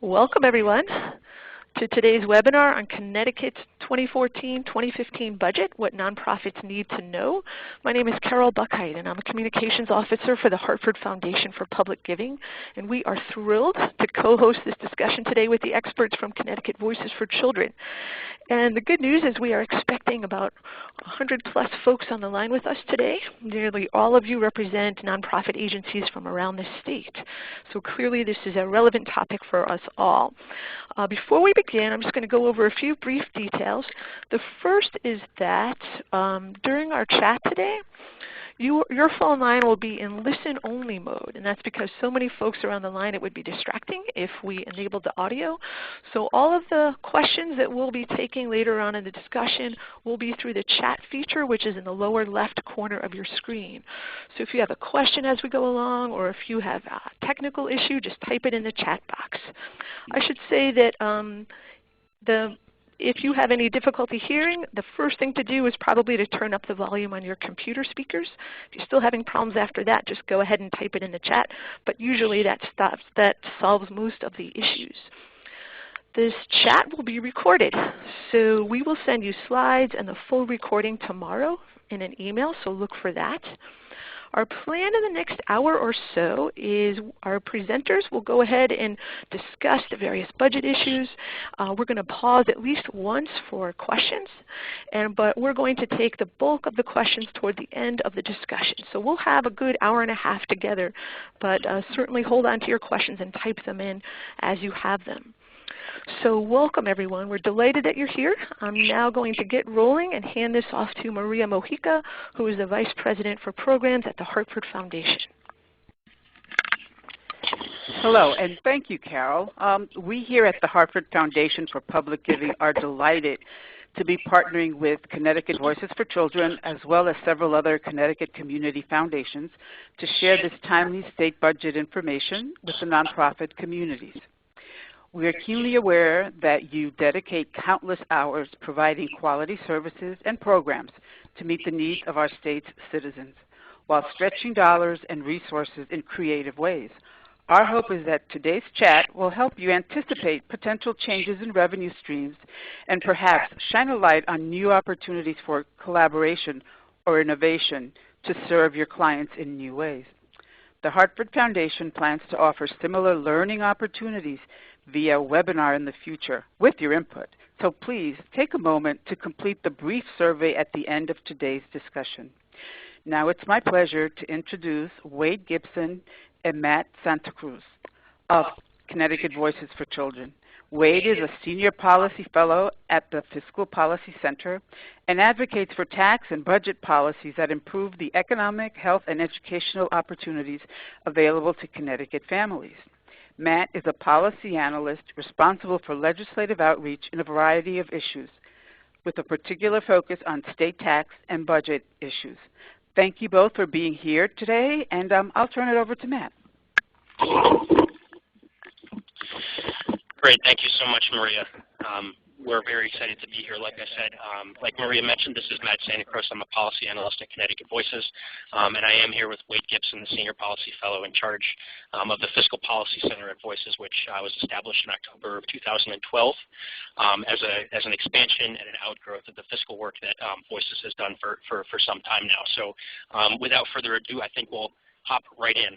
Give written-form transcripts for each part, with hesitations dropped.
Welcome everyone to today's webinar on Connecticut's 2014-2015 budget, what nonprofits need to know. My name is Carol Buckheit, and I'm a communications officer for the Hartford Foundation for Public Giving, and we are thrilled to co-host this discussion today with the experts from Connecticut Voices for Children. And the good news is we are expecting about 100 plus folks on the line with us today. Nearly all of you represent nonprofit agencies from around the state. So clearly this is a relevant topic for us all. Before we begin, I'm just going to go over a few brief details. The first is that during our chat today, your phone line will be in listen-only mode, and that's because so many folks are on the line it would be distracting if we enabled the audio. So all of the questions that we'll be taking later on in the discussion will be through the chat feature, which is in the lower left corner of your screen. So if you have a question as we go along, or if you have a technical issue, just type it in the chat box. I should say that if you have any difficulty hearing, the first thing to do is probably to turn up the volume on your computer speakers. If you're still having problems after that, just go ahead and type it in the chat. But usually that solves most of the issues. This chat will be recorded. So we will send you slides and the full recording tomorrow in an email, so look for that. Our plan in the next hour or so is our presenters will go ahead and discuss the various budget issues. We're going to pause at least once for questions, but we're going to take the bulk of the questions toward the end of the discussion. So we'll have a good hour and a half together, but certainly hold on to your questions and type them in as you have them. So welcome everyone. We're delighted that you're here. I'm now going to get rolling and hand this off to Maria Mojica, who is the Vice President for Programs at the Hartford Foundation. Hello, and thank you, Carol. We here at the Hartford Foundation for Public Giving are delighted to be partnering with Connecticut Voices for Children, as well as several other Connecticut community foundations, to share this timely state budget information with the nonprofit communities. We are keenly aware that you dedicate countless hours providing quality services and programs to meet the needs of our state's citizens, while stretching dollars and resources in creative ways. Our hope is that today's chat will help you anticipate potential changes in revenue streams and perhaps shine a light on new opportunities for collaboration or innovation to serve your clients in new ways. The Hartford Foundation plans to offer similar learning opportunities via webinar in the future with your input. So please take a moment to complete the brief survey at the end of today's discussion. Now it's my pleasure to introduce Wade Gibson and Matt Santa Cruz of Connecticut Voices for Children. Wade is a Senior Policy Fellow at the Fiscal Policy Center and advocates for tax and budget policies that improve the economic, health, and educational opportunities available to Connecticut families. Matt is a policy analyst responsible for legislative outreach in a variety of issues, with a particular focus on state tax and budget issues. Thank you both for being here today, and I'll turn it over to Matt. Great, thank you so much, Maria. We're very excited to be here. Like I said, like Maria mentioned, this is Matt Santa Cruz. I'm a policy analyst at Connecticut Voices, and I am here with Wade Gibson, the Senior Policy Fellow in charge of the Fiscal Policy Center at Voices, which was established in October of 2012 as an expansion and an outgrowth of the fiscal work that Voices has done for some time now. So without further ado, I think we'll hop right in.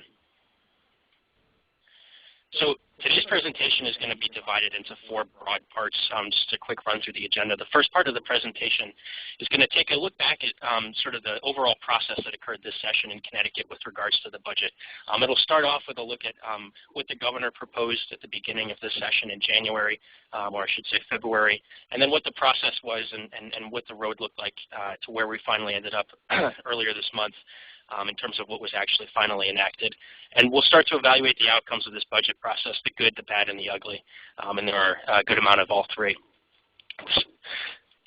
So today's presentation is going to be divided into four broad parts. Just a quick run through the agenda. The first part of the presentation is going to take a look back at sort of the overall process that occurred this session in Connecticut with regards to the budget. It'll start off with a look at what the governor proposed at the beginning of this session in January, or I should say February, and then what the process was and what the road looked like to where we finally ended up earlier this month. In terms of what was actually finally enacted. And we'll start to evaluate the outcomes of this budget process, the good, the bad, and the ugly. And there are a good amount of all three.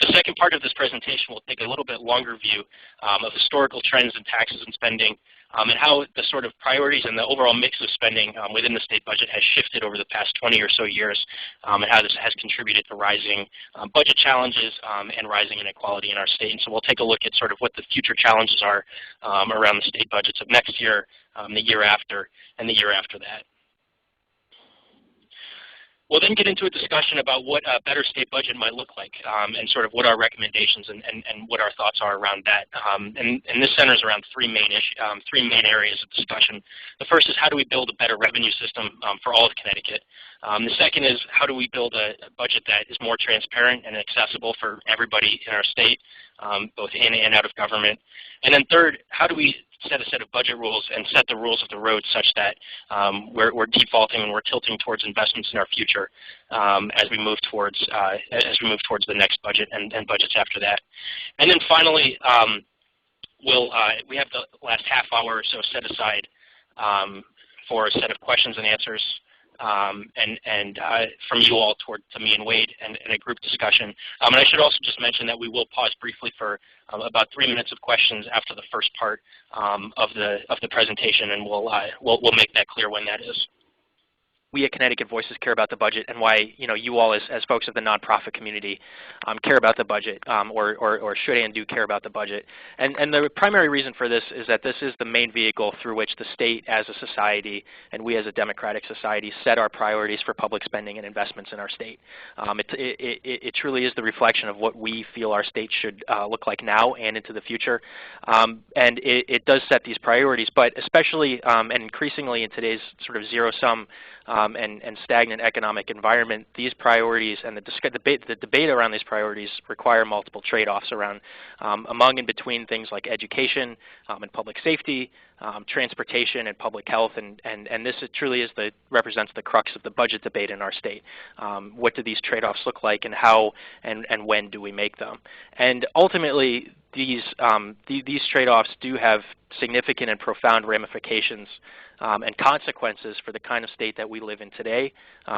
The second part of this presentation will take a little bit longer view of historical trends in taxes and spending, and how the sort of priorities and the overall mix of spending within the state budget has shifted over the past 20 or so years, and how this has contributed to rising budget challenges and rising inequality in our state. And so we'll take a look at sort of what the future challenges are around the state budgets of next year, the year after, and the year after that. We'll then get into a discussion about what a better state budget might look like, and sort of what our recommendations and what our thoughts are around that. And this centers around three main areas of discussion. The first is how do we build a better revenue system for all of Connecticut. The second is how do we build a budget that is more transparent and accessible for everybody in our state, both in and out of government. And then third, how do we set a set of budget rules and set the rules of the road such that we're defaulting and we're tilting towards investments in our future as we move towards the next budget and budgets after that. And then finally, we have the last half hour or so set aside for a set of questions and answers from you all to me and Wade and a group discussion. And I should also just mention that we will pause briefly for about 3 minutes of questions after the first part of the presentation, and we'll make that clear when that is. We at Connecticut Voices care about the budget, and why you all as folks of the nonprofit community care about the budget, or should and do care about the budget. And the primary reason for this is that this is the main vehicle through which the state as a society and we as a democratic society set our priorities for public spending and investments in our state. It truly is the reflection of what we feel our state should look like now and into the future. And it does set these priorities, but especially and increasingly in today's sort of zero-sum and stagnant economic environment, these priorities and the debate around these priorities require multiple trade-offs around among and between things like education and public safety, transportation and public health, and this truly represents the crux of the budget debate in our state. What do these trade-offs look like, and how and when do we make them? And ultimately, these trade-offs do have significant and profound ramifications and consequences for the kind of state that we live in today,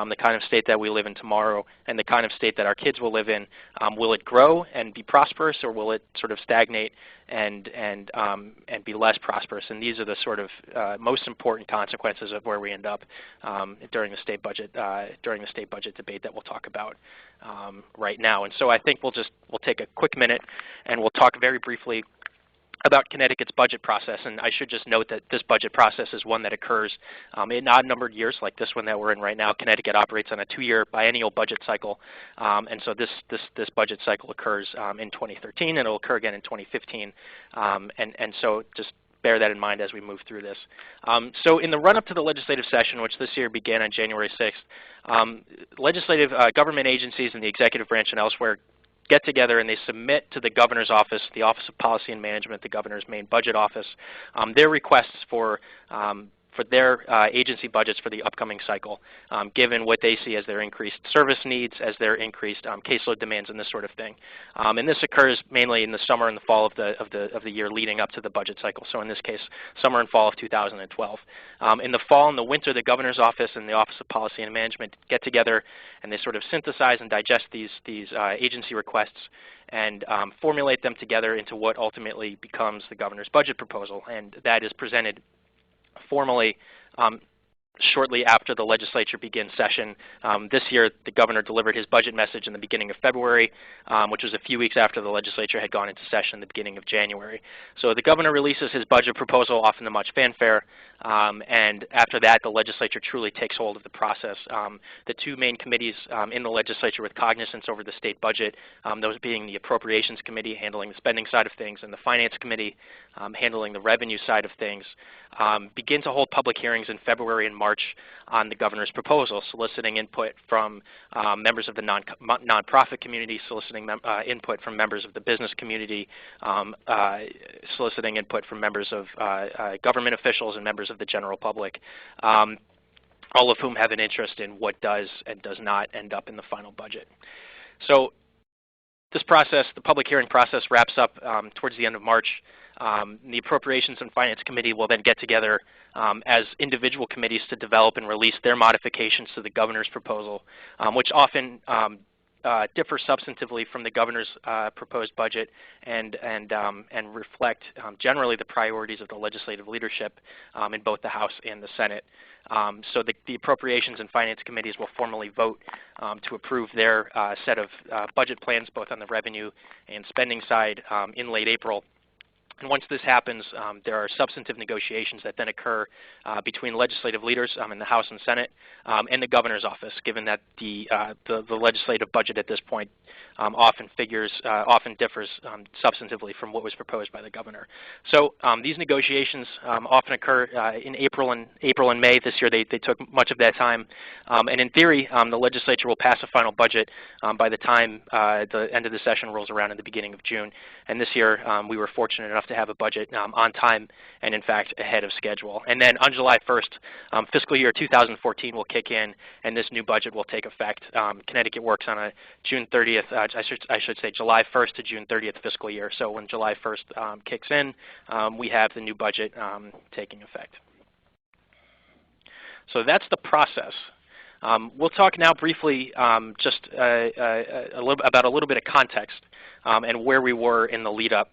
the kind of state that we live in tomorrow, and the kind of state that our kids will live in. Will it grow and be prosperous, or will it sort of stagnate and be less prosperous? And these are the sort of most important consequences of where we end up during the state budget debate that we'll talk about right now. And so I think we'll take a quick minute and we'll talk very briefly about Connecticut's budget process. And I should just note that this budget process is one that occurs in odd-numbered years, like this one that we're in right now. Connecticut operates on a 2-year biennial budget cycle, and so this budget cycle occurs in 2013, and it'll occur again in 2015. And so just bear that in mind as we move through this. So in the run-up to the legislative session, which this year began on January 6th, legislative government agencies in the executive branch and elsewhere get together and they submit to the governor's office, the Office of Policy and Management, the governor's main budget office, their requests for their agency budgets for the upcoming cycle, given what they see as their increased service needs, as their increased caseload demands, and this sort of thing. And this occurs mainly in the summer and the fall of the year leading up to the budget cycle. So in this case, summer and fall of 2012. In the fall and the winter, the governor's office and the Office of Policy and Management get together and they sort of synthesize and digest these agency requests and formulate them together into what ultimately becomes the governor's budget proposal, and that is presented formally shortly after the legislature begins session. This year, the governor delivered his budget message in the beginning of February, which was a few weeks after the legislature had gone into session the beginning of January. So the governor releases his budget proposal, often to much fanfare, and after that, the legislature truly takes hold of the process. The two main committees in the legislature with cognizance over the state budget, those being the Appropriations Committee handling the spending side of things and the Finance Committee handling the revenue side of things, begin to hold public hearings in February and March on the governor's proposal, soliciting input from members of the nonprofit community, soliciting input from members of the business community, soliciting input from members of government officials and members of the general public, all of whom have an interest in what does and does not end up in the final budget. So this process, the public hearing process, wraps up towards the end of March. The Appropriations and Finance Committee will then get together as individual committees to develop and release their modifications to the governor's proposal, which often differ substantively from the governor's proposed budget and reflect generally the priorities of the legislative leadership in both the House and the Senate. So the Appropriations and Finance Committees will formally vote to approve their set of budget plans, both on the revenue and spending side, in late April. And once this happens, there are substantive negotiations that then occur between legislative leaders in the House and Senate and the governor's office, given that the legislative budget at this point often differs substantively from what was proposed by the governor. So these negotiations often occur in April and May. This year they took much of that time. And in theory, the legislature will pass a final budget by the time the end of the session rolls around in the beginning of June. And this year we were fortunate enough to have a budget on time and in fact ahead of schedule. And then on July 1st, fiscal year 2014 will kick in and this new budget will take effect. Connecticut works on a June 30th, I should say July 1st to June 30th fiscal year. So when July 1st kicks in, we have the new budget taking effect. So that's the process. We'll talk now briefly just about a little bit of context and where we were in the lead up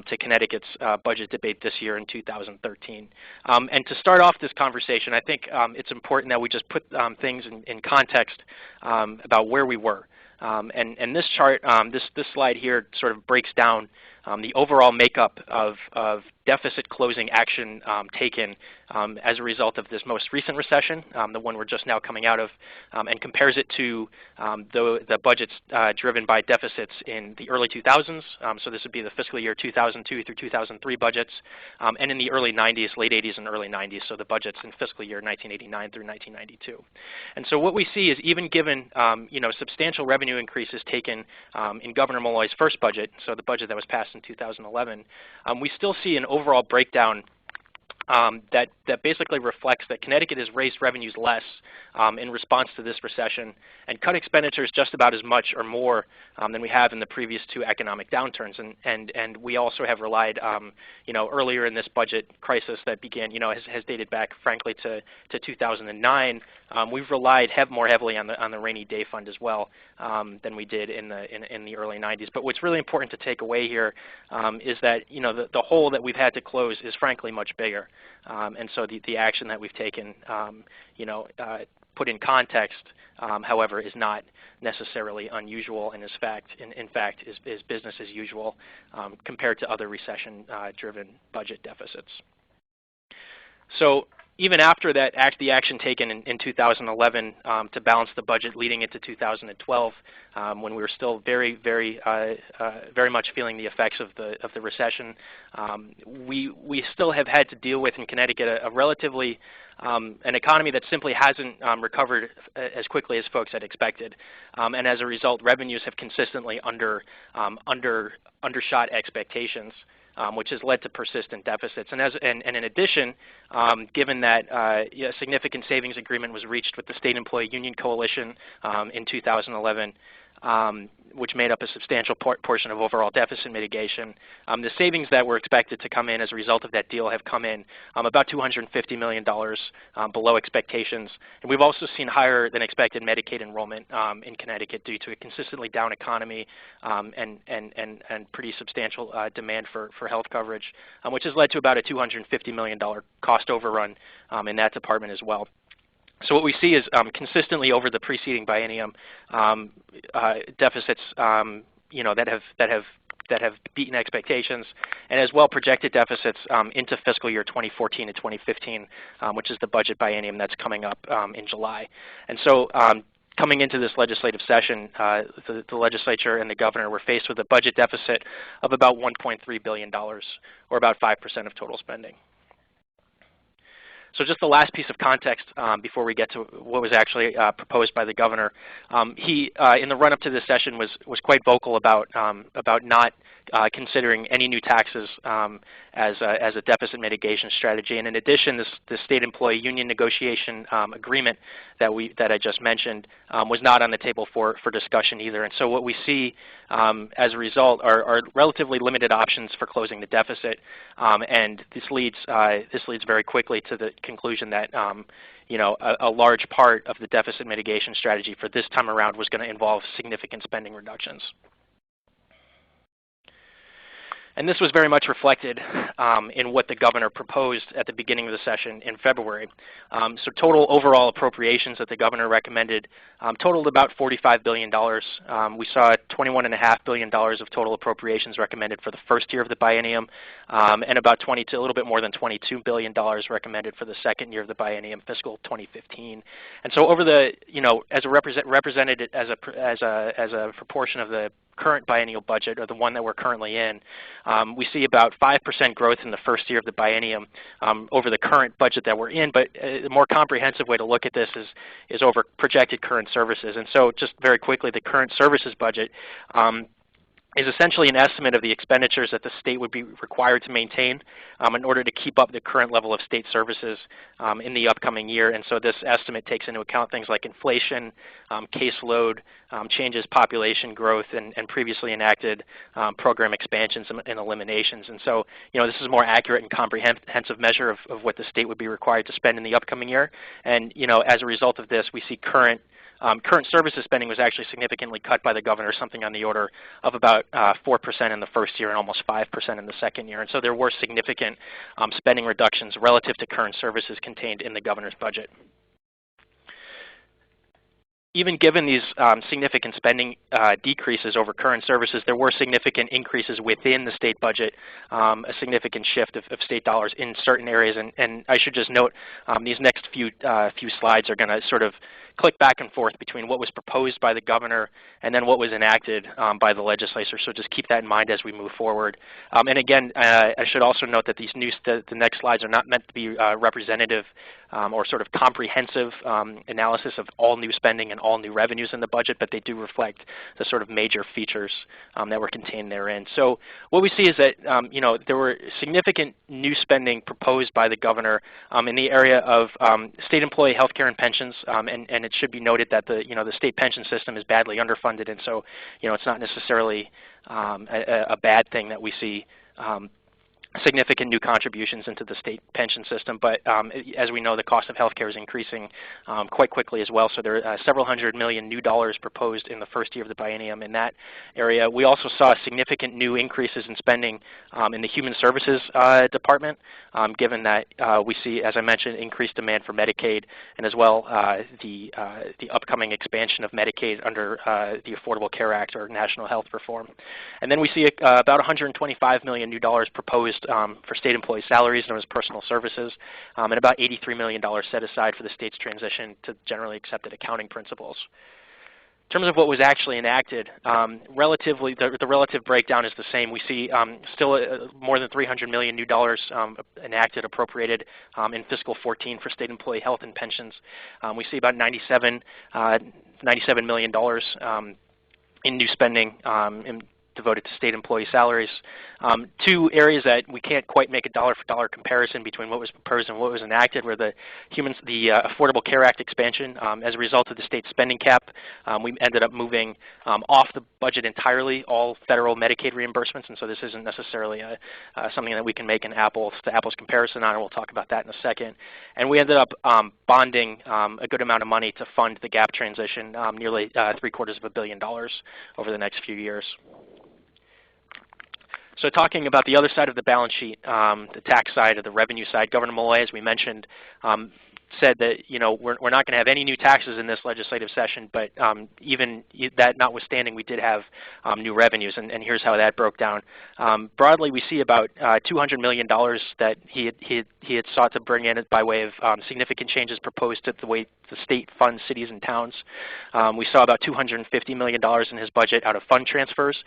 to Connecticut's budget debate this year in 2013. And to start off this conversation, I think it's important that we just put things in context about where we were. And this chart, this slide here sort of breaks down the overall makeup of deficit closing action taken as a result of this most recent recession, the one we're just now coming out of, and compares it to the budgets driven by deficits in the early 2000s. So this would be the fiscal year 2002 through 2003 budgets, and in the early 90s, late 80s and early 90s, so the budgets in fiscal year 1989 through 1992. And so what we see is even given substantial revenue increases taken in Governor Malloy's first budget, so the budget that was passed in 2011, we still see an overall breakdown that basically reflects that Connecticut has raised revenues less in response to this recession and cut expenditures just about as much or more than we have in the previous two economic downturns. And we also have relied, earlier in this budget crisis that began, has dated back, frankly, to 2009. We've relied more heavily on the rainy day fund as well than we did in the early 90s. But what's really important to take away here is that the hole that we've had to close is frankly much bigger. And so the action that we've taken, put in context, however, is not necessarily unusual, and in fact is business as usual compared to other recession-driven budget deficits. So even after the action taken in 2011 to balance the budget leading into 2012, when we were still very much feeling the effects of the recession, we still have had to deal with in Connecticut a relatively an economy that simply hasn't recovered as quickly as folks had expected, and as a result, revenues have consistently undershot expectations. Which has led to persistent deficits. And in addition, given that a significant savings agreement was reached with the State Employee Union Coalition in 2011, which made up a substantial portion of overall deficit mitigation, the savings that were expected to come in as a result of that deal have come in about $250 million below expectations. And we've also seen higher than expected Medicaid enrollment in Connecticut due to a consistently down economy and pretty substantial demand for health coverage, which has led to about a $250 million cost overrun in that department as well. So what we see is consistently over the preceding biennium, deficits that have beaten expectations, and as well projected deficits into fiscal year 2014 to 2015, which is the budget biennium that's coming up in July. And so coming into this legislative session, the legislature and the governor were faced with a budget deficit of about $1.3 billion, or about 5% of total spending. So just the last piece of context before we get to what was actually proposed by the governor. He, in the run-up to this session, was quite vocal about not considering any new taxes as a deficit mitigation strategy. And in addition, the state employee union negotiation agreement that I just mentioned was not on the table for discussion either. And so what we see as a result are relatively limited options for closing the deficit, and this leads very quickly to the conclusion that a large part of the deficit mitigation strategy for this time around was going to involve significant spending reductions. And this was very much reflected in what the governor proposed at the beginning of the session in February. So total overall appropriations that the governor recommended totaled about $45 billion. We saw $21.5 billion of total appropriations recommended for the first year of the biennium, and about a little bit more than $22 billion recommended for the second year of the biennium, fiscal 2015. And so over the, as a represented as a proportion of the current biennial budget, or the one that we're currently in, we see about 5% growth in the first year of the biennium over the current budget that we're in, but a more comprehensive way to look at this is over projected current services. And so just very quickly, the current services budget is essentially an estimate of the expenditures that the state would be required to maintain in order to keep up the current level of state services in the upcoming year. And so this estimate takes into account things like inflation, caseload, changes, population growth, and previously enacted program expansions and eliminations. And so, this is a more accurate and comprehensive measure of what the state would be required to spend in the upcoming year. And, as a result of this, we see current services spending was actually significantly cut by the governor, something on the order of about 4% in the first year and almost 5% in the second year. And so there were significant spending reductions relative to current services contained in the governor's budget. Even given these significant spending decreases over current services, there were significant increases within the state budget, a significant shift of state dollars in certain areas. And I should just note, these next few slides are going to sort of click back and forth between what was proposed by the governor and then what was enacted by the legislature. So just keep that in mind as we move forward. And again, I should also note that the next slides are not meant to be representative or sort of comprehensive analysis of all new spending and all new revenues in the budget, but they do reflect the sort of major features that were contained therein. So what we see is that there were significant new spending proposed by the governor in the area of state employee health care and pensions, and it should be noted that the state pension system is badly underfunded, and so it's not necessarily a bad thing that we see significant new contributions into the state pension system, but as we know, the cost of health care is increasing quite quickly as well. So there are several $100 million new dollars proposed in the first year of the biennium in that area. We also saw significant new increases in spending in the Human Services Department, given that we see, as I mentioned, increased demand for Medicaid, and as well the upcoming expansion of Medicaid under the Affordable Care Act or National Health Reform. And then we see about $125 million new dollars proposed for state employee salaries, known as personal services, and about $83 million set aside for the state's transition to generally accepted accounting principles. In terms of what was actually enacted, relatively, the relative breakdown is the same. We see still more than $300 million new dollars enacted, appropriated in fiscal 14 for state employee health and pensions. We see about $97 million in new spending devoted to state employee salaries. Two areas that we can't quite make a dollar-for-dollar comparison between what was proposed and what was enacted were the Affordable Care Act expansion. As a result of the state spending cap, we ended up moving off the budget entirely all federal Medicaid reimbursements, and so this isn't necessarily something that we can make an apples-to-apples comparison on, and we'll talk about that in a second. And we ended up bonding a good amount of money to fund the gap transition, nearly $750 million over the next few years. So talking about the other side of the balance sheet, the tax side or the revenue side, Governor Malloy, as we mentioned, said that we're not going to have any new taxes in this legislative session, but even that notwithstanding, we did have new revenues, and here's how that broke down. Broadly, we see about $200 million that he had sought to bring in by way of significant changes proposed to the way the state funds cities and towns. We saw about $250 million in his budget out of fund transfers.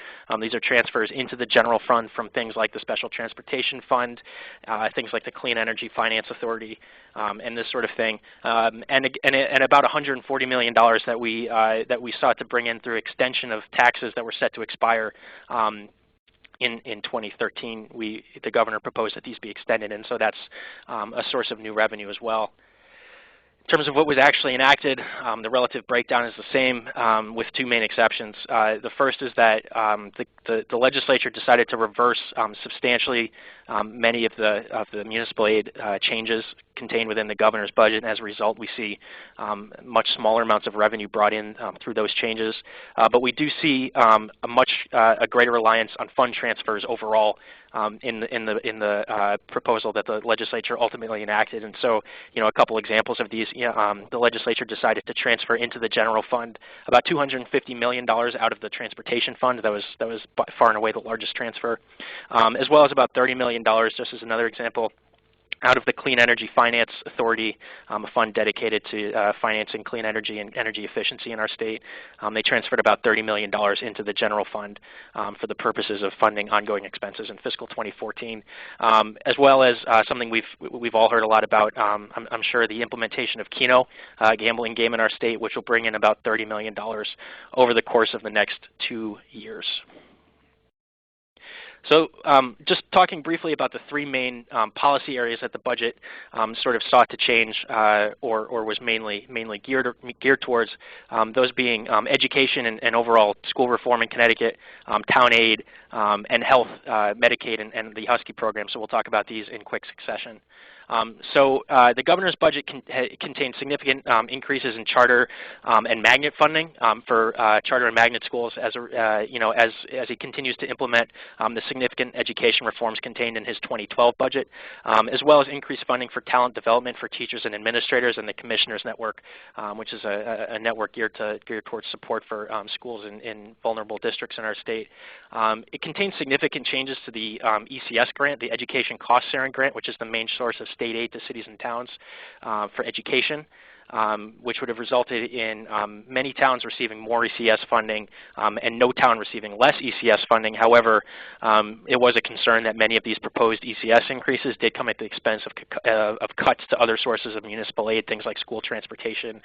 These are transfers into the general fund from things like the Special Transportation Fund, things like the Clean Energy Finance Authority, and this sort of thing, and about $140 million that we sought to bring in through extension of taxes that were set to expire in 2013. The governor proposed that these be extended, and so that's a source of new revenue as well. In terms of what was actually enacted, the relative breakdown is the same with two main exceptions. The first is that the legislature decided to reverse substantially many of the municipal aid changes contained within the governor's budget, and as a result, we see much smaller amounts of revenue brought in through those changes. But we do see a greater reliance on fund transfers overall in the proposal that the legislature ultimately enacted. And so, a couple examples of these: the legislature decided to transfer into the general fund about $250 million out of the transportation fund. That was by far and away the largest transfer, as well as about $30 million, just as another example, out of the Clean Energy Finance Authority, a fund dedicated to financing clean energy and energy efficiency in our state. They transferred about $30 million into the general fund for the purposes of funding ongoing expenses in fiscal 2014, as well as something we've all heard a lot about, I'm sure, the implementation of Keno, gambling game in our state, which will bring in about $30 million over the course of the next 2 years. So just talking briefly about the three main policy areas that the budget sort of sought to change or was mainly geared towards, those being education and overall school reform in Connecticut, town aid, and health, Medicaid, and the Husky program. So we'll talk about these in quick succession. The governor's budget contains significant increases in charter and magnet funding for charter and magnet schools as he continues to implement the significant education reforms contained in his 2012 budget, as well as increased funding for talent development for teachers and administrators and the Commissioners Network, which is a network geared towards support for schools in vulnerable districts in our state. It contains significant changes to the ECS grant, the Education Cost Sharing Grant, which is the main source of state aid to cities and towns for education, which would have resulted in many towns receiving more ECS funding and no town receiving less ECS funding. However, it was a concern that many of these proposed ECS increases did come at the expense of cuts to other sources of municipal aid, things like school transportation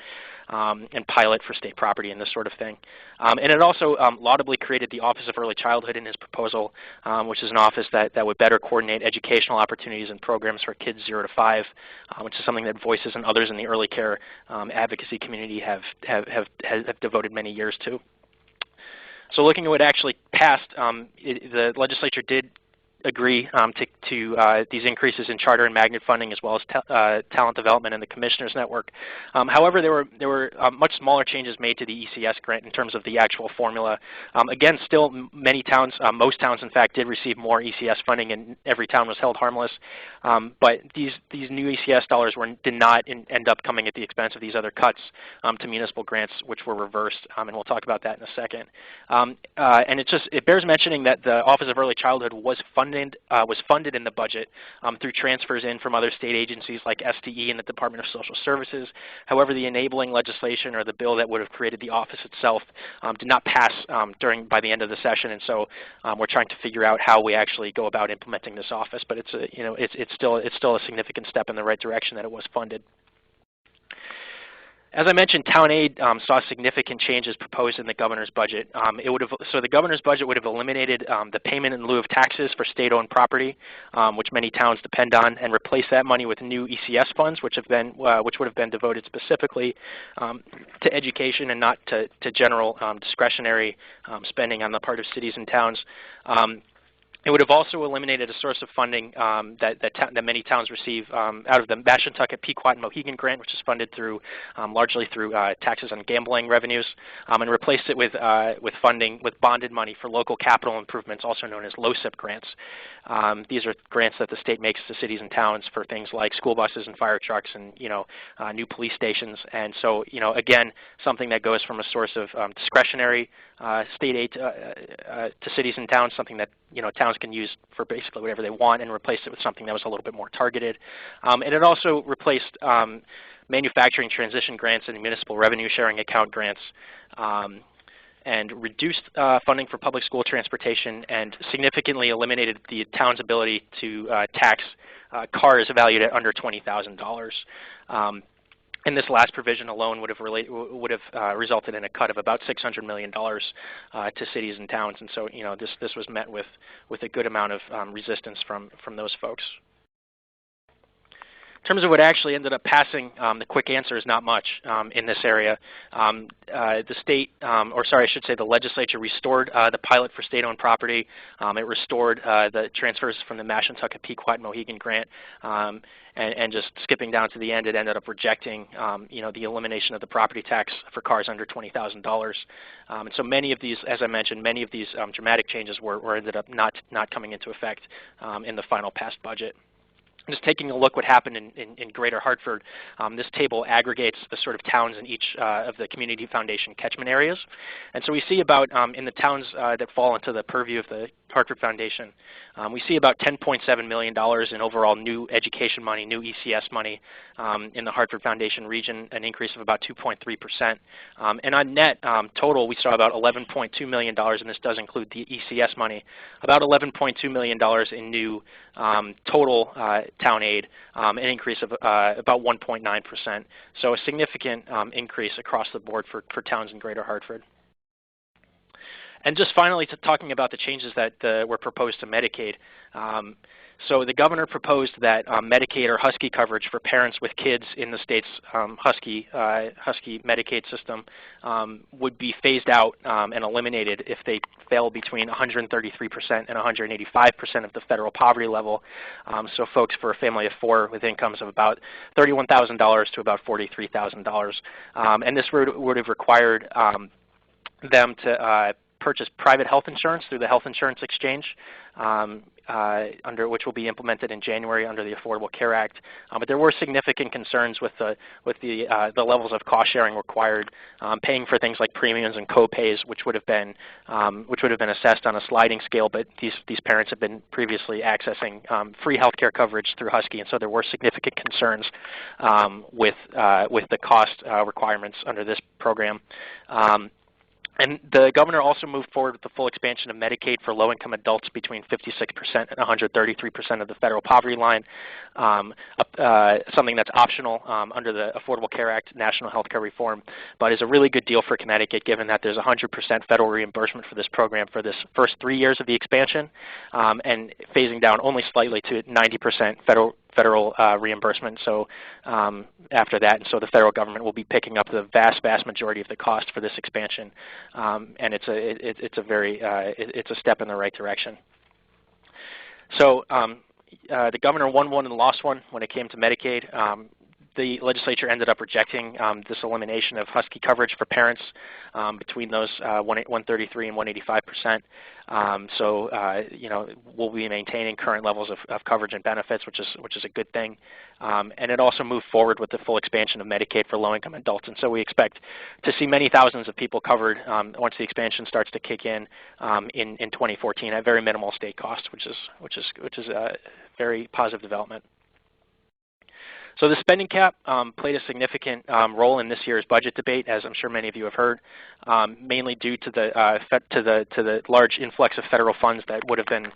and pilot for state property and this sort of thing. And it also laudably created the Office of Early Childhood in his proposal, which is an office that would better coordinate educational opportunities and programs for kids 0 to 5, which is something that Voices and others in the early care advocacy community have devoted many years to. So looking at what actually passed, the legislature did agree to these increases in charter and magnet funding, as well as talent development and the Commissioners Network. However, there were much smaller changes made to the ECS grant in terms of the actual formula. Again, still many towns, most towns in fact, did receive more ECS funding, and every town was held harmless. But these new ECS dollars did not end up coming at the expense of these other cuts to municipal grants, which were reversed, and we'll talk about that in a second. And it bears mentioning that the Office of Early Childhood was funded in the budget through transfers in from other state agencies like STE and the Department of Social Services. However, the enabling legislation or the bill that would have created the office itself did not pass by the end of the session, and so we're trying to figure out how we actually go about implementing this office. But it's still a significant step in the right direction that it was funded. As I mentioned, town aid saw significant changes proposed in the governor's budget. So the governor's budget would have eliminated the payment in lieu of taxes for state-owned property, which many towns depend on, and replaced that money with new ECS funds, which would have been devoted specifically to education and not to general discretionary spending on the part of cities and towns. It would have also eliminated a source of funding that many towns receive out of the Mashantucket, Pequot, and Mohegan grant, which is funded largely through taxes on gambling revenues, and replaced it with bonded money for local capital improvements, also known as LOCIP grants. These are grants that the state makes to cities and towns for things like school buses and fire trucks and new police stations. And so again, something that goes from a source of discretionary state aid to cities and towns, something that towns can use for basically whatever they want, and replace it with something that was a little bit more targeted. And it also replaced manufacturing transition grants and municipal revenue sharing account grants, and reduced funding for public school transportation, and significantly eliminated the town's ability to tax cars valued at under $20,000. And this last provision alone would have resulted in a cut of about $600 million to cities and towns, and so this was met with a good amount of resistance from those folks. In terms of what actually ended up passing, the quick answer is not much in this area. The state, or sorry, I should say the legislature restored the pilot for state-owned property. It restored the transfers from the Mashantucket, Pequot, and Mohegan grant. And just skipping down to the end, it ended up rejecting, the elimination of the property tax for cars under $20,000. And so many of these, as I mentioned, many of these dramatic changes were ended up not coming into effect in the final passed budget. Just taking a look what happened in Greater Hartford, this table aggregates the sort of towns in each of the Community Foundation catchment areas. And so we see about, in the towns that fall into the purview of the Hartford Foundation, we see about $10.7 million in overall new education money, new ECS money in the Hartford Foundation region, an increase of about 2.3%. And on net total, we saw about $11.2 million, and this does include the ECS money, about $11.2 million in new total town aid, an increase of about 1.9%. So a significant increase across the board for towns in Greater Hartford. And just finally, talking about the changes that were proposed to Medicaid. So the governor proposed that Medicaid or Husky coverage for parents with kids in the state's Husky Medicaid system would be phased out and eliminated if they fell between 133% and 185% of the federal poverty level. So folks for a family of 4 with incomes of about $31,000 to about $43,000. And this would have required them to purchase private health insurance through the Health Insurance Exchange, under which will be implemented in January under the Affordable Care Act. But there were significant concerns with the levels of cost sharing required, paying for things like premiums and co-pays, which would have been assessed on a sliding scale. But these parents have been previously accessing free health care coverage through Husky, and so there were significant concerns with the cost requirements under this program. And the governor also moved forward with the full expansion of Medicaid for low-income adults between 56% and 133% of the federal poverty line, something that's optional under the Affordable Care Act, National Health Care Reform, but is a really good deal for Connecticut given that there's 100% federal reimbursement for this program for this first 3 years of the expansion, and phasing down only slightly to 90% federal reimbursement. So after that, and so the federal government will be picking up the vast majority of the cost for this expansion, and it's a step in the right direction. So the governor won one and lost one when it came to Medicaid. The legislature ended up rejecting this elimination of Husky coverage for parents between those 133 and 185%. We'll be maintaining current levels of coverage and benefits, which is a good thing. And it also moved forward with the full expansion of Medicaid for low-income adults. And so we expect to see many thousands of people covered once the expansion starts to kick in 2014 at very minimal state cost, which is a very positive development. So the spending cap played a significant role in this year's budget debate, as I'm sure many of you have heard, mainly due to the large influx of federal funds that would have been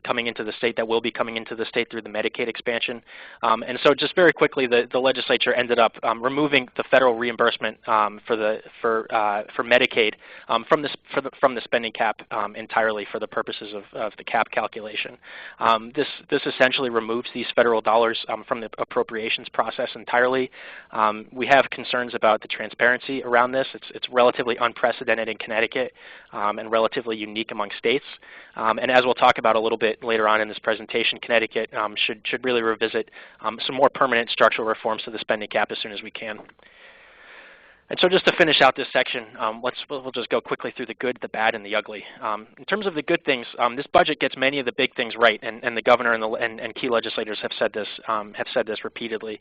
coming into the state, that will be coming into the state through the Medicaid expansion. And so just very quickly, the legislature ended up removing the federal reimbursement for Medicaid from the spending cap entirely for the purposes of the cap calculation. This essentially removes these federal dollars from the appropriations process entirely. We have concerns about the transparency around this. It's relatively unprecedented in Connecticut and relatively unique among states. And as we'll talk about a little bit later on in this presentation, Connecticut should really revisit some more permanent structural reforms to the spending cap as soon as we can. And so just to finish out this section, we'll just go quickly through the good, the bad, and the ugly. In terms of the good things, this budget gets many of the big things right, and the governor and key legislators have said this repeatedly.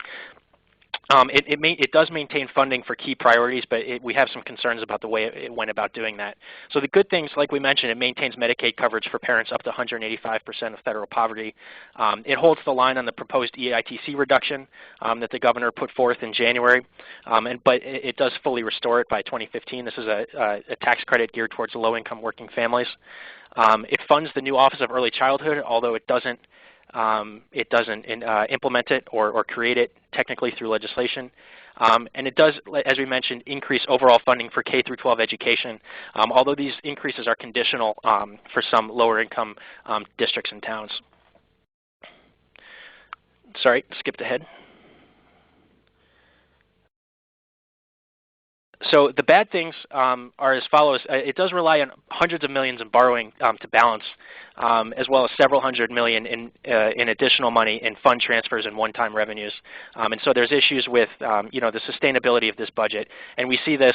It does maintain funding for key priorities, but we have some concerns about the way it went about doing that. So the good things, like we mentioned, it maintains Medicaid coverage for parents up to 185% of federal poverty. It holds the line on the proposed EITC reduction that the governor put forth in January, but it does fully restore it by 2015. This is a tax credit geared towards low-income working families. It funds the new Office of Early Childhood, although it doesn't implement it or create it technically through legislation. And it does, as we mentioned, increase overall funding for K through 12 education, although these increases are conditional for some lower income districts and towns. Sorry, skipped ahead. So the bad things are as follows. It does rely on hundreds of millions in borrowing to balance, as well as several hundred million in additional money in fund transfers and one-time revenues. And so there's issues with the sustainability of this budget. And we see this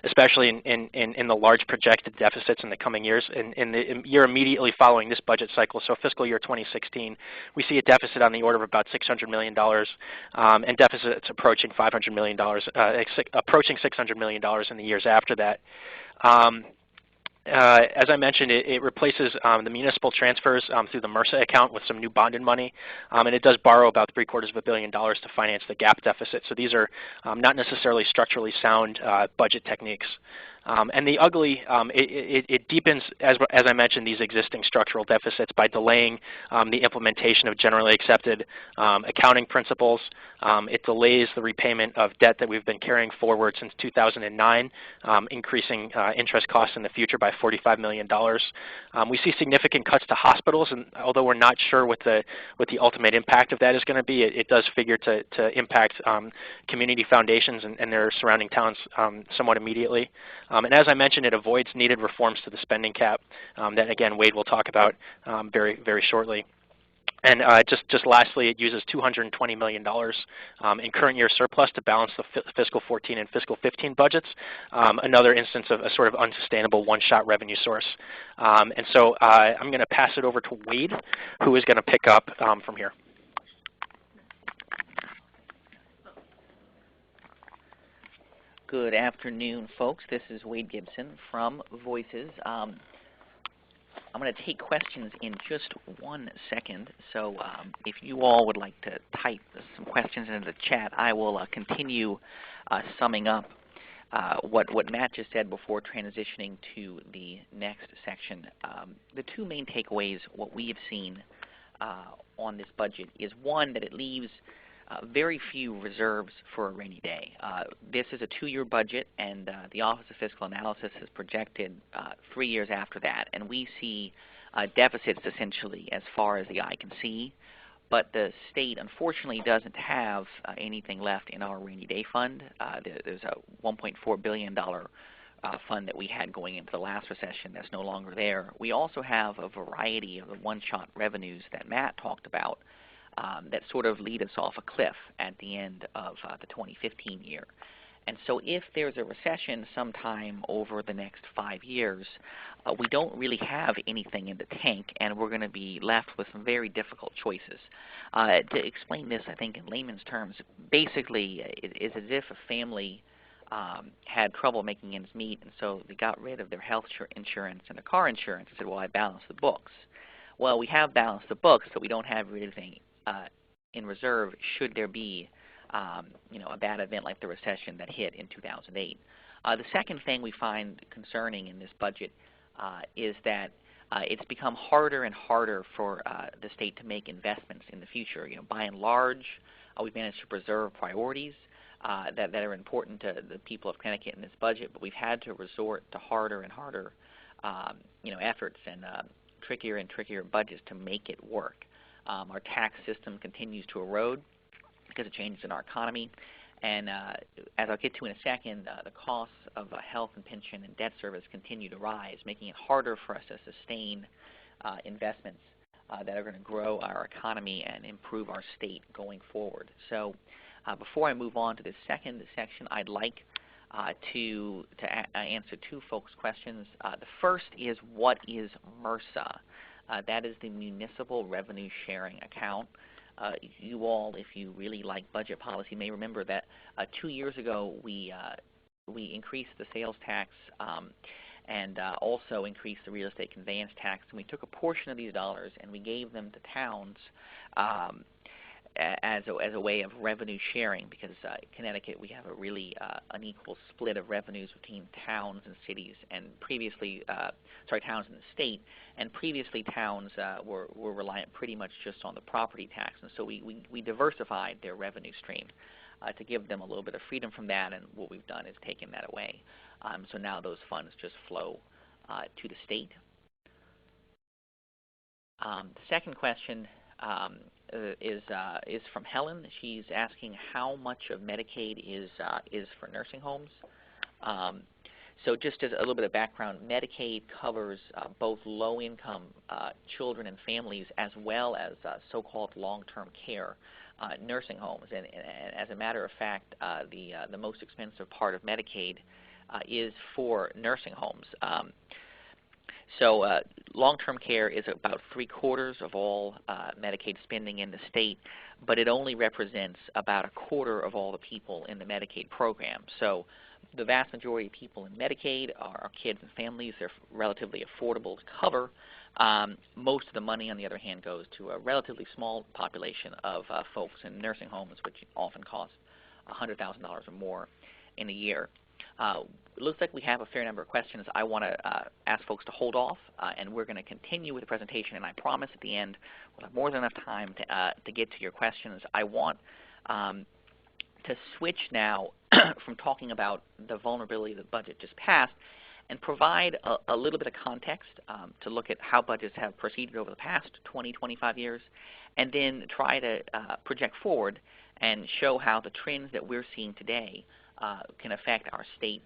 especially in the large projected deficits in the coming years. In the year immediately following this budget cycle, so fiscal year 2016, we see a deficit on the order of about $600 million and deficits approaching $500 million, approaching $600 million in the years after that. As I mentioned, it replaces the municipal transfers through the MRSA account with some new bonded money, and it does borrow about $750 million to finance the gap deficit. So these are not necessarily structurally sound budget techniques. And the ugly, it deepens, as I mentioned, these existing structural deficits by delaying the implementation of generally accepted accounting principles. It delays the repayment of debt that we've been carrying forward since 2009, increasing interest costs in the future by $45 million. We see significant cuts to hospitals, and although we're not sure what the ultimate impact of that is going to be, it does figure to impact community foundations and their surrounding towns somewhat immediately. And as I mentioned, it avoids needed reforms to the spending cap that, again, Wade will talk about very, very shortly. And just lastly, it uses $220 million in current year surplus to balance the fiscal 14 and fiscal 15 budgets, another instance of a sort of unsustainable one-shot revenue source. And so I'm going to pass it over to Wade, who is going to pick up from here. Good afternoon, folks. This is Wade Gibson from Voices. I'm going to take questions in just 1 second, so if you all would like to type some questions into the chat, I will continue summing up what Matt just said before transitioning to the next section. The two main takeaways, what we have seen on this budget is, one, that it leaves very few reserves for a rainy day. This is a 2-year budget, and the Office of Fiscal Analysis has projected 3 years after that, and we see deficits essentially as far as the eye can see. But the state, unfortunately, doesn't have anything left in our rainy day fund. There's a $1.4 billion fund that we had going into the last recession that's no longer there. We also have a variety of the one-shot revenues that Matt talked about that sort of lead us off a cliff at the end of the 2015 year. And so if there's a recession sometime over the next 5 years, we don't really have anything in the tank, and we're going to be left with some very difficult choices. To explain this, I think, in layman's terms, basically it's as if a family had trouble making ends meet, and so they got rid of their health insurance and their car insurance and said, well, I balanced the books. Well, we have balanced the books, but we don't have anything in reserve should there be a bad event like the recession that hit in 2008. The second thing we find concerning in this budget is that it's become harder and harder for the state to make investments in the future. By and large, we've managed to preserve priorities that are important to the people of Connecticut in this budget, but we've had to resort to harder and harder efforts and trickier and trickier budgets to make it work. Our tax system continues to erode because of changes in our economy. And as I'll get to in a second, the costs of health and pension and debt service continue to rise, making it harder for us to sustain investments that are going to grow our economy and improve our state going forward. So before I move on to the second section, I'd like to answer two folks' questions. The first is, what is MRSA? That is the Municipal Revenue Sharing Account. You all, if you really like budget policy, may remember that 2 years ago we increased the sales tax and also increased the real estate conveyance tax, and we took a portion of these dollars and we gave them to towns as a way of revenue sharing, because Connecticut, we have a really unequal split of revenues between towns and cities, and previously, towns in the state, and previously towns were reliant pretty much just on the property tax, and so we diversified their revenue stream to give them a little bit of freedom from that, and what we've done is taken that away. So now those funds just flow to the state. The second question is from Helen. She's asking how much of Medicaid is for nursing homes. So just as a little bit of background, Medicaid covers both low-income children and families as well as so-called long-term care nursing homes. And as a matter of fact, the most expensive part of Medicaid is for nursing homes. So long-term care is about 3/4 of all Medicaid spending in the state, but it only represents about 1/4 of all the people in the Medicaid program. So the vast majority of people in Medicaid are kids and families. They're relatively affordable to cover. Most of the money, on the other hand, goes to a relatively small population of folks in nursing homes, which often cost $100,000 or more in a year. It looks like we have a fair number of questions. I want to ask folks to hold off, and we're going to continue with the presentation. And I promise at the end we'll have more than enough time to get to your questions. I want to switch now from talking about the vulnerability of the budget just passed and provide a little bit of context to look at how budgets have proceeded over the past 20, 25 years, and then try to project forward and show how the trends that we're seeing today can affect our state's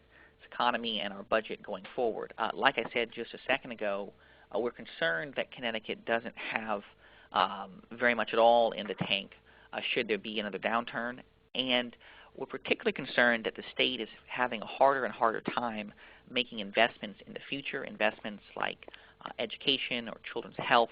economy and our budget going forward. Like I said just a second ago, we're concerned that Connecticut doesn't have very much at all in the tank should there be another downturn, and we're particularly concerned that the state is having a harder and harder time making investments in the future, investments like education or children's health,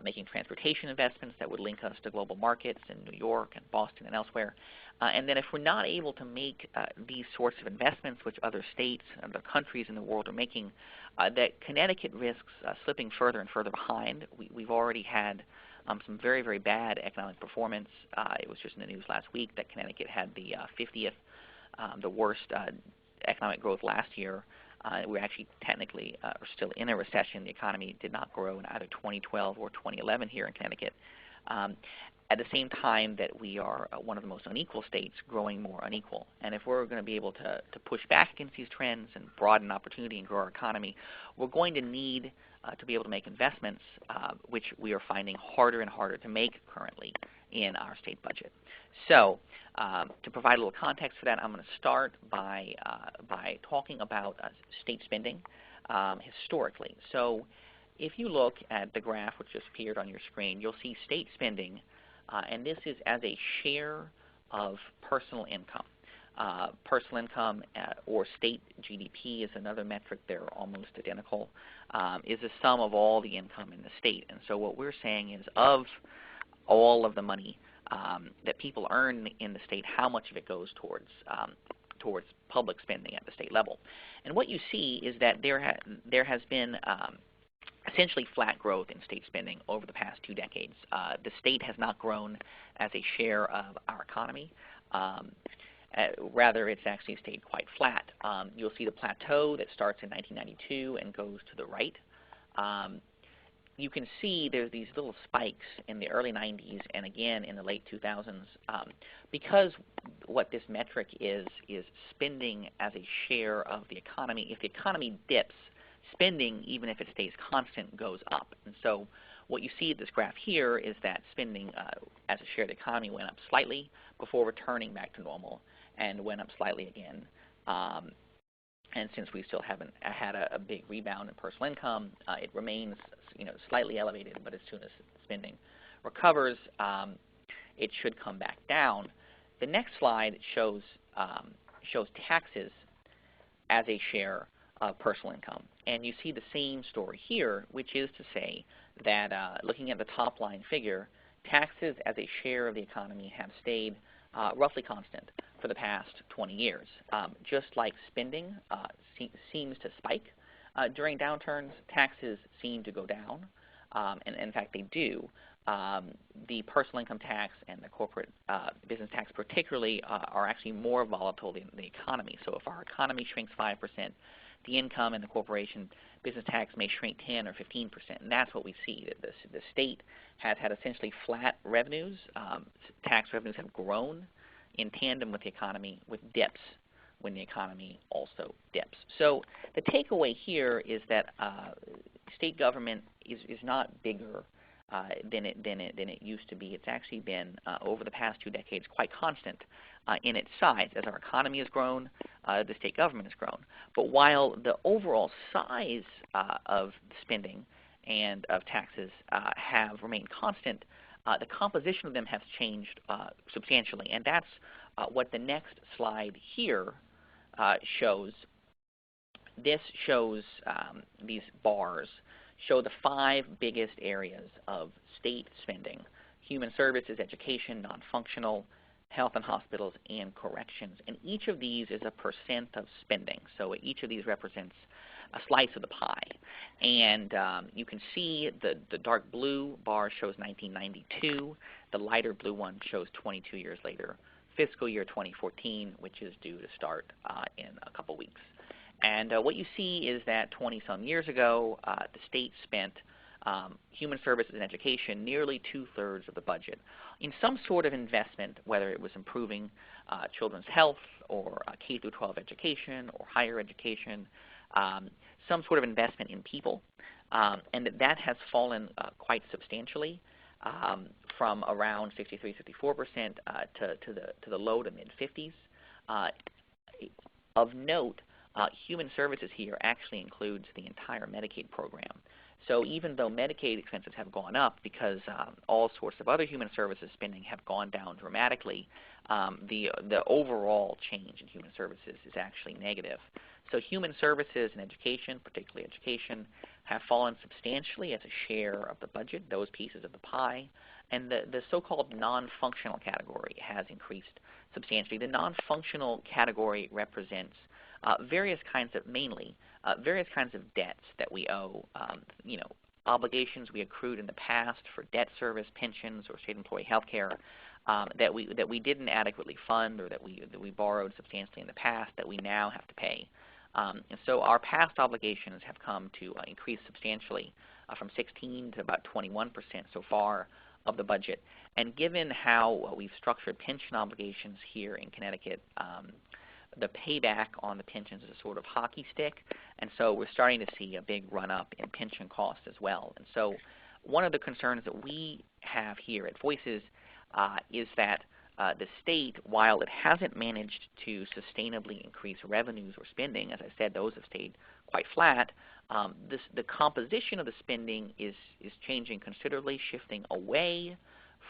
making transportation investments that would link us to global markets in New York and Boston and elsewhere. And then if we're not able to make these sorts of investments, which other states and other countries in the world are making, that Connecticut risks slipping further and further behind. We've already had some very, very bad economic performance. It was just in the news last week that Connecticut had the 50th, the worst economic growth last year. We're actually technically are still in a recession. The economy did not grow in either 2012 or 2011 here in Connecticut. At the same time that we are one of the most unequal states, growing more unequal. And if we're going to be able to push back against these trends and broaden opportunity and grow our economy, we're going to need to be able to make investments, which we are finding harder and harder to make currently in our state budget. So to provide a little context for that, I'm going to start by talking about state spending historically. So if you look at the graph which just appeared on your screen, you'll see state spending, and this is as a share of personal income. Personal income or state GDP is another metric. They're almost identical, is the sum of all the income in the state. And so what we're saying is of all of the money that people earn in the state, how much of it goes towards public spending at the state level. And what you see is that there has been essentially flat growth in state spending over the past 2 decades. The state has not grown as a share of our economy. Rather, it's actually stayed quite flat. You'll see the plateau that starts in 1992 and goes to the right. You can see there's these little spikes in the early 90s and again in the late 2000s because what this metric is spending as a share of the economy. If the economy dips, spending, even if it stays constant, goes up. And so what you see at this graph here is that spending as a share of the economy went up slightly before returning back to normal and went up slightly again. And since we still haven't had a big rebound in personal income, it remains slightly elevated, but as soon as spending recovers, it should come back down. The next slide shows taxes as a share of personal income. And you see the same story here, which is to say that looking at the top line figure, taxes as a share of the economy have stayed roughly constant for the past 20 years. Just like spending seems to spike during downturns, taxes seem to go down, and in fact they do. The personal income tax and the corporate business tax particularly are actually more volatile than the economy. So if our economy shrinks 5%, the income and the corporation business tax may shrink 10 or 15%, and that's what we see. The state has had essentially flat revenues. Tax revenues have grown in tandem with the economy, with dips when the economy also dips. So the takeaway here is that state government is not bigger than it used to be. It's actually been over the past 2 decades quite constant in its size. As our economy has grown, the state government has grown. But while the overall size of spending and of taxes have remained constant, the composition of them has changed substantially. And that's what the next slide here shows. This shows these bars show the 5 biggest areas of state spending: human services, education, non-functional, health and hospitals, and corrections. And each of these is a percent of spending. So each of these represents a slice of the pie. And you can see the dark blue bar shows 1992. The lighter blue one shows 22 years later, fiscal year 2014, which is due to start in a couple weeks. And what you see is that 20-some years ago, the state spent human services and education nearly 2/3 of the budget in some sort of investment, whether it was improving children's health or K-12 education or higher education, some sort of investment in people. And that has fallen quite substantially from around 63-64% to the low to mid-50s. Of note, human services here actually includes the entire Medicaid program. So even though Medicaid expenses have gone up because all sorts of other human services spending have gone down dramatically, the overall change in human services is actually negative. So human services and education, particularly education, have fallen substantially as a share of the budget, those pieces of the pie. And the so-called non-functional category has increased substantially. The non-functional category represents various kinds of, mainly, various kinds of debts that we owe, obligations we accrued in the past for debt service, pensions, or state employee health care that we didn't adequately fund, or that we borrowed substantially in the past that we now have to pay. And so our past obligations have come to increase substantially from 16 to about 21% so far of the budget. And given how we've structured pension obligations here in Connecticut, the payback on the pensions is a sort of hockey stick, and so we're starting to see a big run-up in pension costs as well. And so one of the concerns that we have here at Voices is that the state, while it hasn't managed to sustainably increase revenues or spending, as I said, those have stayed quite flat, the composition of the spending is changing considerably, shifting away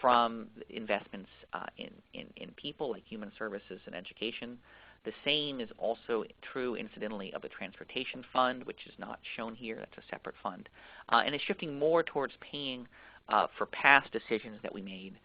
from investments in people like human services and education. The same is also true, incidentally, of the Transportation Fund, which is not shown here. That's a separate fund. And it's shifting more towards paying for past decisions that we made,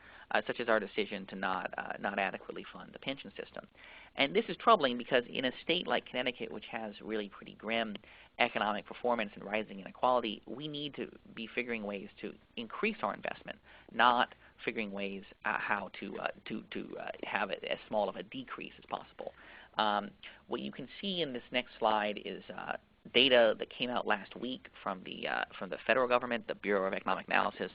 such as our decision to not adequately fund the pension system. And this is troubling because in a state like Connecticut, which has really pretty grim economic performance and rising inequality, we need to be figuring ways to increase our investment, not figuring ways how to have it as small of a decrease as possible. What you can see in this next slide is data that came out last week from the federal government, the Bureau of Economic Analysis,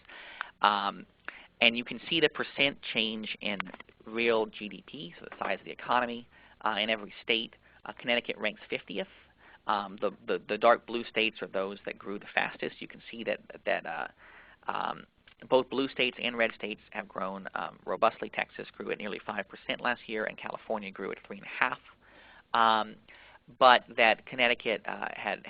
and you can see the percent change in real GDP, so the size of the economy, in every state. Connecticut ranks 50th. The dark blue states are those that grew the fastest. You can see that both blue states and red states have grown robustly. Texas grew at nearly 5% last year, and California grew at 3.5%. But that Connecticut had,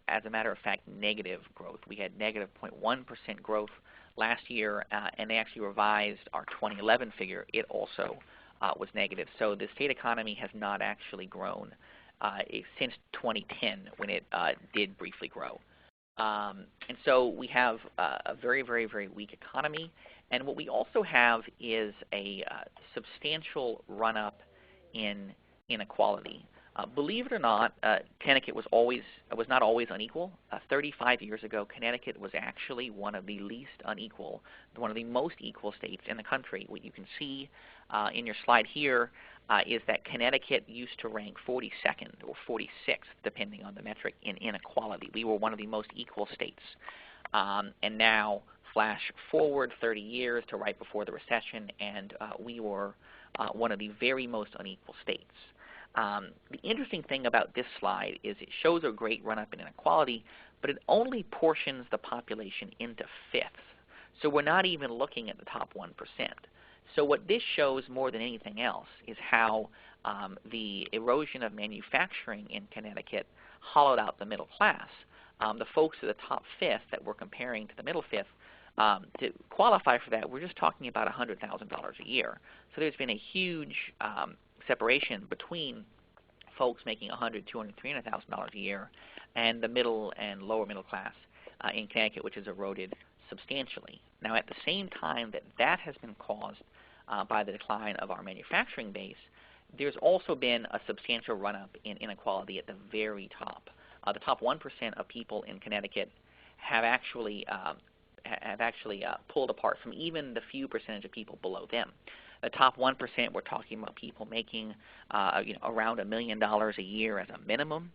as a matter of fact, negative growth. We had negative 0.1% growth last year, and they actually revised our 2011 figure. It also was negative. So the state economy has not actually grown since 2010, when it did briefly grow. And so we have a very, very, very weak economy. And what we also have is a substantial run-up in inequality. Believe it or not, Connecticut was not always unequal. 35 years ago, Connecticut was actually one of the least unequal, one of the most equal states in the country. What you can see in your slide here is that Connecticut used to rank 42nd or 46th, depending on the metric, in inequality. We were one of the most equal states. And now, flash forward 30 years to right before the recession, and we were one of the very most unequal states. The interesting thing about this slide is it shows a great run-up in inequality, but it only portions the population into fifths. So we're not even looking at the top 1%. So what this shows more than anything else is how the erosion of manufacturing in Connecticut hollowed out the middle class. The folks at the top fifth that we're comparing to the middle fifth, to qualify for that, we're just talking about $100,000 a year. So there's been a huge separation between folks making $100,000, $200,000, $300,000 a year and the middle and lower middle class in Connecticut, which has eroded substantially. Now, at the same time that that has been caused by the decline of our manufacturing base, there's also been a substantial run-up in inequality at the very top. The top 1% of people in Connecticut have actually pulled apart from even the few percentage of people below them. The top 1%, we're talking about people making around $1 million a year as a minimum,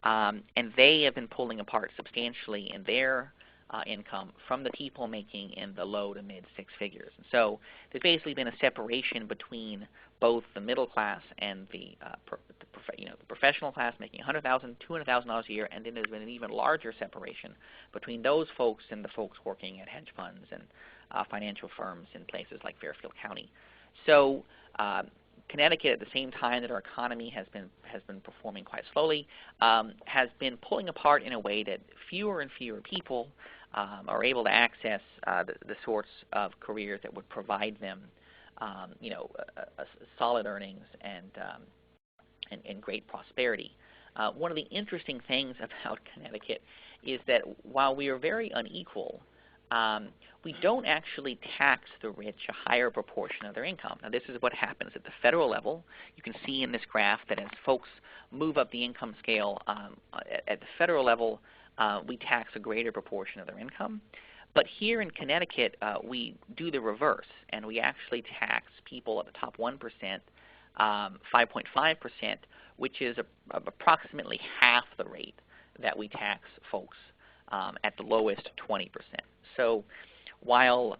and they have been pulling apart substantially in their income from the people making in the low to mid six figures. And so there's basically been a separation between both the middle class and the professional class making $100,000, $200,000 a year, and then there's been an even larger separation between those folks and the folks working at hedge funds and financial firms in places like Fairfield County. So Connecticut, at the same time that our economy has been performing quite slowly, has been pulling apart in a way that fewer and fewer people are able to access the sorts of careers that would provide them, solid earnings and great prosperity. One of the interesting things about Connecticut is that while we are very unequal, we don't actually tax the rich a higher proportion of their income. Now, this is what happens at the federal level. You can see in this graph that as folks move up the income scale at the federal level, we tax a greater proportion of their income. But here in Connecticut, we do the reverse, and we actually tax people at the top 1%, 5.5%, which is approximately half the rate that we tax folks at the lowest 20%. So while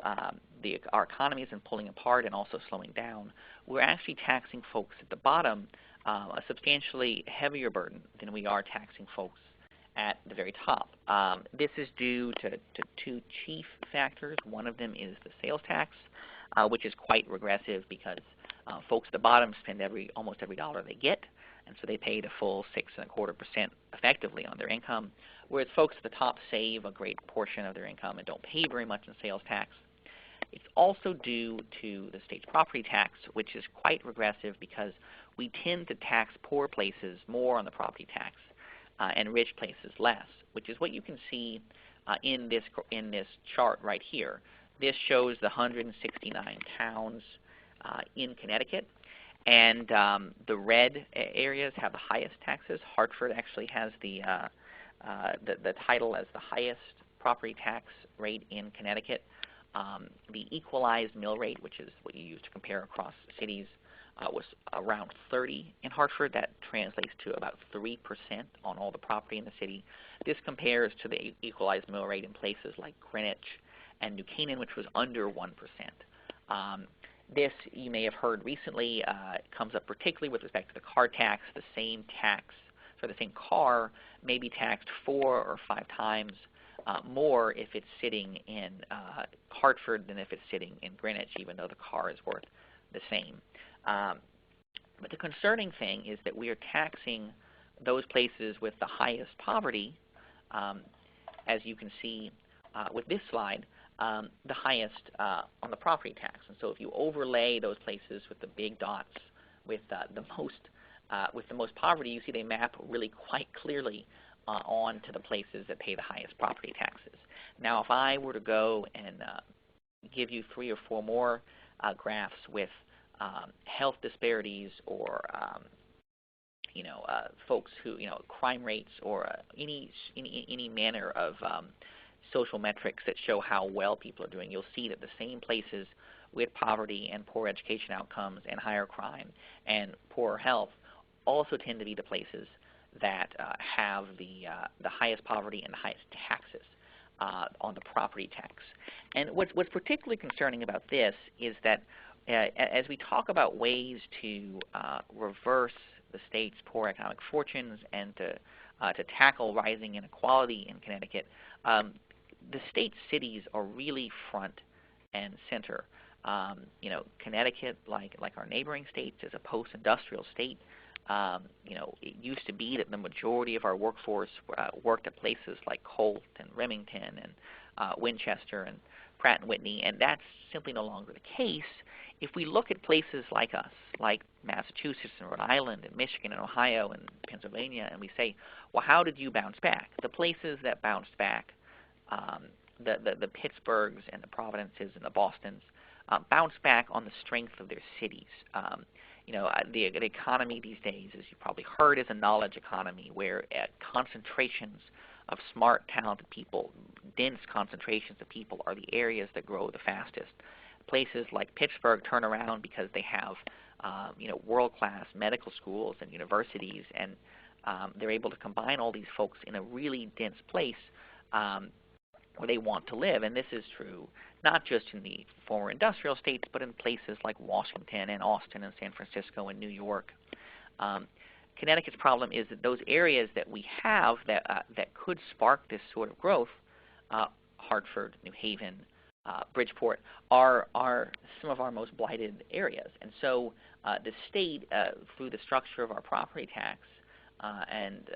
our economy has been pulling apart and also slowing down, we're actually taxing folks at the bottom a substantially heavier burden than we are taxing folks at the very top. This is due to two chief factors. One of them is the sales tax, which is quite regressive because folks at the bottom spend almost every dollar they get, and so they pay the full 6.25% effectively on their income, whereas folks at the top save a great portion of their income and don't pay very much in sales tax. It's also due to the state's property tax, which is quite regressive because we tend to tax poor places more on the property tax and rich places less, which is what you can see in this chart right here. This shows the 169 towns in Connecticut, and the red areas have the highest taxes. Hartford actually has the title as the highest property tax rate in Connecticut. The equalized mill rate, which is what you use to compare across cities, was around 30 in Hartford. That translates to about 3% on all the property in the city. This compares to the equalized mill rate in places like Greenwich and New Canaan, which was under 1%. This, you may have heard recently, comes up particularly with respect to the car tax. The same tax for the same car may be taxed 4 or 5 times more if it's sitting in Hartford than if it's sitting in Greenwich, even though the car is worth the same. But the concerning thing is that we are taxing those places with the highest poverty, as you can see with this slide, the highest on the property tax. And so if you overlay those places with the big dots with the most poverty, you see they map really quite clearly on to the places that pay the highest property taxes. Now, if I were to go and give you 3 or 4 more graphs with health disparities or folks who crime rates or any manner of social metrics that show how well people are doing, you'll see that the same places with poverty and poor education outcomes and higher crime and poor health also tend to be the places that have the highest poverty and the highest taxes on the property tax. And what's particularly concerning about this is that as we talk about ways to reverse the state's poor economic fortunes and to tackle rising inequality in Connecticut, the state cities are really front and center. Connecticut, like our neighboring states, is a post-industrial state. It used to be that the majority of our workforce worked at places like Colt and Remington and Winchester and Pratt & Whitney, and that's simply no longer the case. If we look at places like us, like Massachusetts and Rhode Island and Michigan and Ohio and Pennsylvania, and we say, well, how did you bounce back? The places that bounced back, the Pittsburghs and the Providences and the Bostons, bounced back on the strength of their cities. The economy these days, as you probably heard, is a knowledge economy where concentrations of smart, talented people, dense concentrations of people are the areas that grow the fastest. Places like Pittsburgh turn around because they have world-class medical schools and universities, and they're able to combine all these folks in a really dense place where they want to live. And this is true not just in the former industrial states, but in places like Washington and Austin and San Francisco and New York. Connecticut's problem is that those areas that we have that could spark this sort of growth, Hartford, New Haven, Bridgeport, are some of our most blighted areas. And so the state, through the structure of our property tax and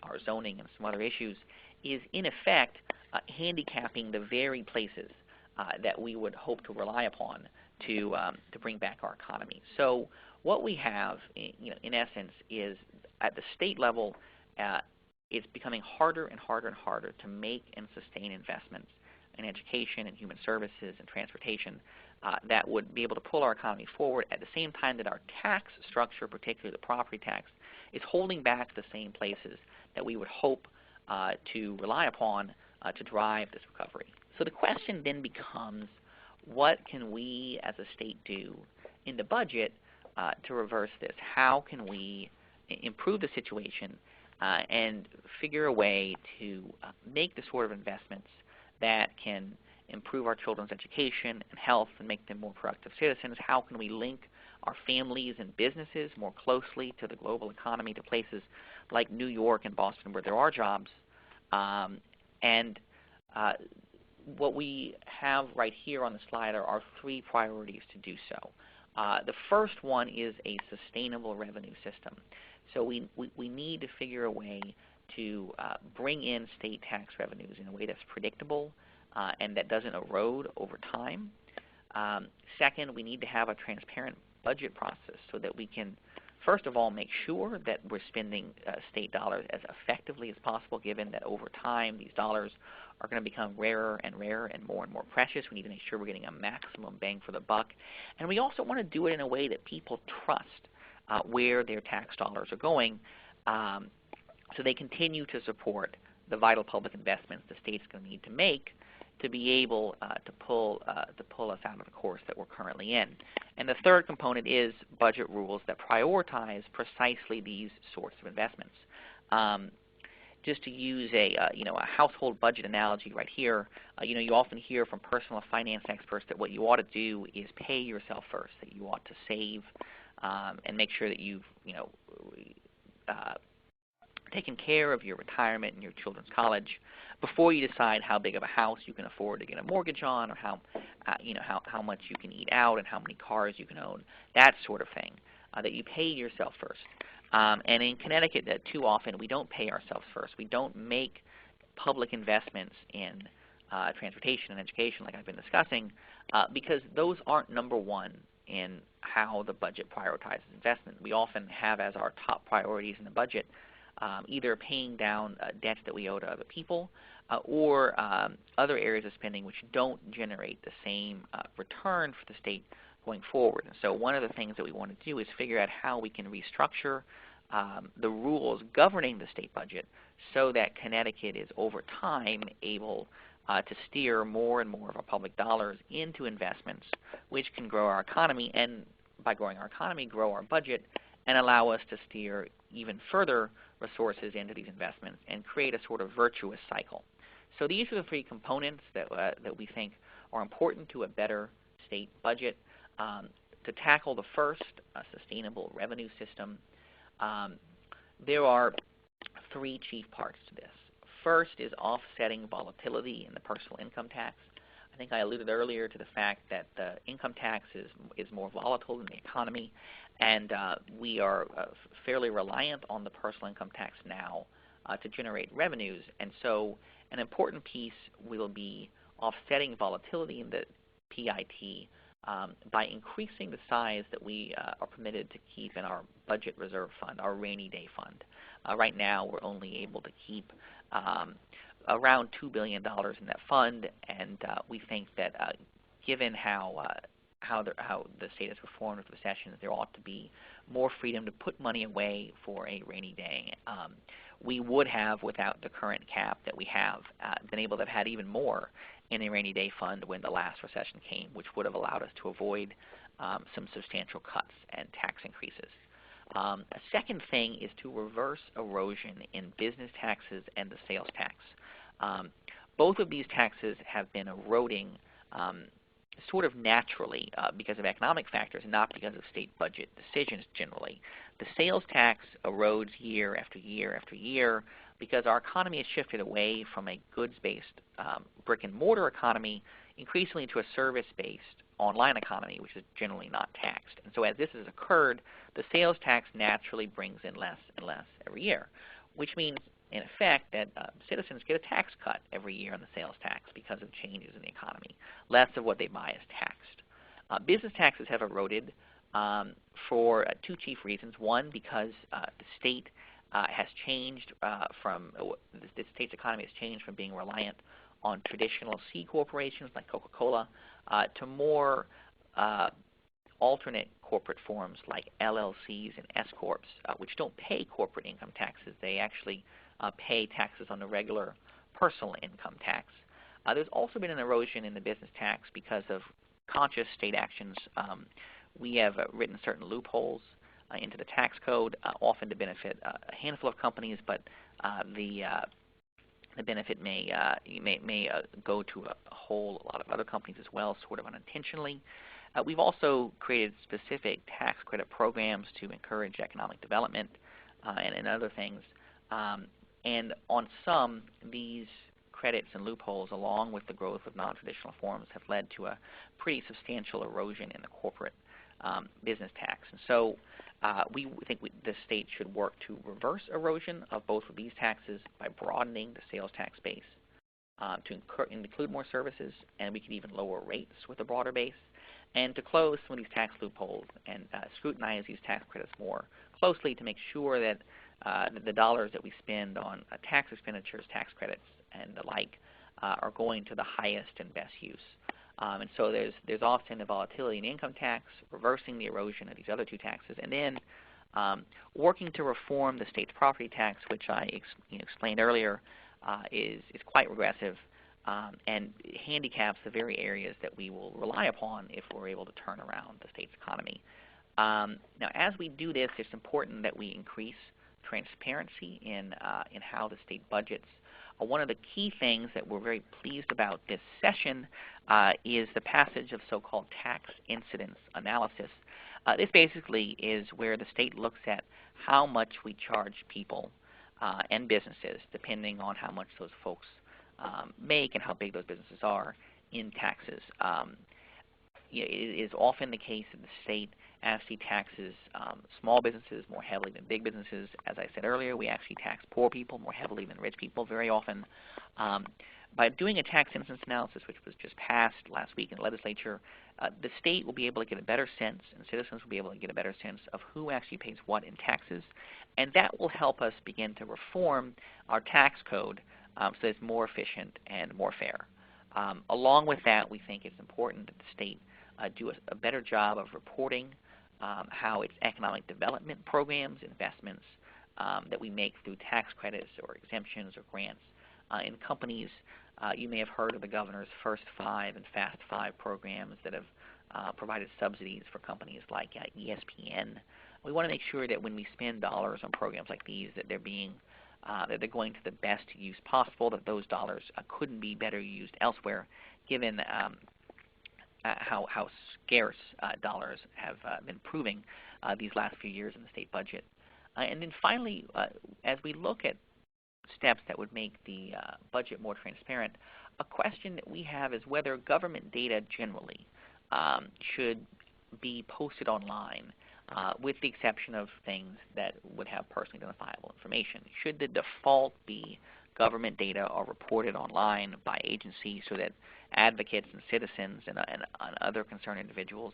our zoning and some other issues, is in effect handicapping the very places that we would hope to rely upon to bring back our economy. So what we have, in essence, is at the state level, it's becoming harder and harder and harder to make and sustain investments in education and human services and transportation that would be able to pull our economy forward at the same time that our tax structure, particularly the property tax, is holding back the same places that we would hope to rely upon to drive this recovery. So the question then becomes, what can we as a state do in the budget to reverse this? How can we improve the situation and figure a way to make the sort of investments that can improve our children's education and health and make them more productive citizens? How can we link our families and businesses more closely to the global economy, to places like New York and Boston where there are jobs? What we have right here on the slide are our three priorities to do so. The first one is a sustainable revenue system. So we need to figure a way to bring in state tax revenues in a way that's predictable and that doesn't erode over time. Second, we need to have a transparent budget process so that we can, first of all, make sure that we're spending state dollars as effectively as possible, given that over time these dollars are going to become rarer and more precious. We need to make sure we're getting a maximum bang for the buck. And we also want to do it in a way that people trust where their tax dollars are going, so they continue to support the vital public investments the state's going to need to make to be able to pull us out of the course that we're currently in. And the third component is budget rules that prioritize precisely these sorts of investments. Just to use a household budget analogy right here, you often hear from personal finance experts that what you ought to do is pay yourself first, that you ought to save and make sure that you've taken care of your retirement and your children's college before you decide how big of a house you can afford to get a mortgage on, or how much you can eat out and how many cars you can own, that sort of thing, that you pay yourself first. And in Connecticut, too often we don't pay ourselves first. We don't make public investments in transportation and education like I've been discussing because those aren't number one in how the budget prioritizes investment. We often have as our top priorities in the budget either paying down debts that we owe to other people or other areas of spending which don't generate the same return for the state going forward. And so one of the things that we want to do is figure out how we can restructure the rules governing the state budget so that Connecticut is over time able to steer more and more of our public dollars into investments which can grow our economy, and by growing our economy, grow our budget and allow us to steer even further resources into these investments and create a sort of virtuous cycle. So these are the three components that we think are important to a better state budget. To tackle the first, a sustainable revenue system, there are three chief parts to this. First is offsetting volatility in the personal income tax. I think I alluded earlier to the fact that the income tax is more volatile than the economy, and we are fairly reliant on the personal income tax now to generate revenues. And so an important piece will be offsetting volatility in the PIT by increasing the size that we are permitted to keep in our budget reserve fund, our rainy day fund. Right now, we're only able to keep around $2 billion in that fund, and we think that given how the state has performed with recessions, there ought to be more freedom to put money away for a rainy day. We would have, without the current cap that we have, been able to have had even more in a rainy day fund when the last recession came, which would have allowed us to avoid some substantial cuts and tax increases. A second thing is to reverse erosion in business taxes and the sales tax. Both of these taxes have been eroding sort of naturally because of economic factors, not because of state budget decisions generally. The sales tax erodes year after year after year because our economy has shifted away from a goods-based brick-and-mortar economy increasingly to a service-based online economy, which is generally not taxed. And so as this has occurred, the sales tax naturally brings in less and less every year, which means, in effect, that citizens get a tax cut every year on the sales tax because of changes in the economy. Less of what they buy is taxed. Business taxes have eroded for two chief reasons. One, because the state has changed the state's economy has changed from being reliant on traditional C corporations like Coca-Cola to more alternate corporate forms like LLCs and S-corps, which don't pay corporate income taxes. They actually pay taxes on the regular personal income tax. There's also been an erosion in the business tax because of conscious state actions. We have written certain loopholes into the tax code, often to benefit a handful of companies, but the benefit may go to a whole lot of other companies as well, sort of unintentionally. We've also created specific tax credit programs to encourage economic development and other things. And on some, these credits and loopholes, along with the growth of non-traditional forms, have led to a pretty substantial erosion in the corporate business tax. And so we think the state should work to reverse erosion of both of these taxes by broadening the sales tax base to include more services, and we could even lower rates with a broader base, and to close some of these tax loopholes and scrutinize these tax credits more closely to make sure that the dollars that we spend on tax expenditures, tax credits, and the like are going to the highest and best use. And so there's often a volatility in income tax, reversing the erosion of these other two taxes, and then working to reform the state's property tax, which I explained earlier is quite regressive and handicaps the very areas that we will rely upon if we're able to turn around the state's economy. Now, as we do this, it's important that we increase transparency in how the state budgets. One of the key things that we're very pleased about this session is the passage of so-called tax incidence analysis. This basically is where the state looks at how much we charge people and businesses, depending on how much those folks make and how big those businesses are in taxes. It is often the case that the state actually taxes small businesses more heavily than big businesses. As I said earlier, we actually tax poor people more heavily than rich people very often. By doing a tax incidence analysis, which was just passed last week in the legislature, the state will be able to get a better sense, and citizens will be able to get a better sense of who actually pays what in taxes, and that will help us begin to reform our tax code so that it's more efficient and more fair. Along with that, we think it's important that the state do a better job of reporting how its economic development programs, investments that we make through tax credits or exemptions or grants in companies. You may have heard of the governor's First 5 and Fast 5 programs that have provided subsidies for companies like ESPN. We want to make sure that when we spend dollars on programs like these, that they're going to the best use possible, that those dollars couldn't be better used elsewhere, given how scarce dollars have been proving these last few years in the state budget. And then finally, as we look at steps that would make the budget more transparent, a question that we have is whether government data generally should be posted online, with the exception of things that would have personally identifiable information. Should the default be government data are reported online by agencies so that advocates and citizens and other concerned individuals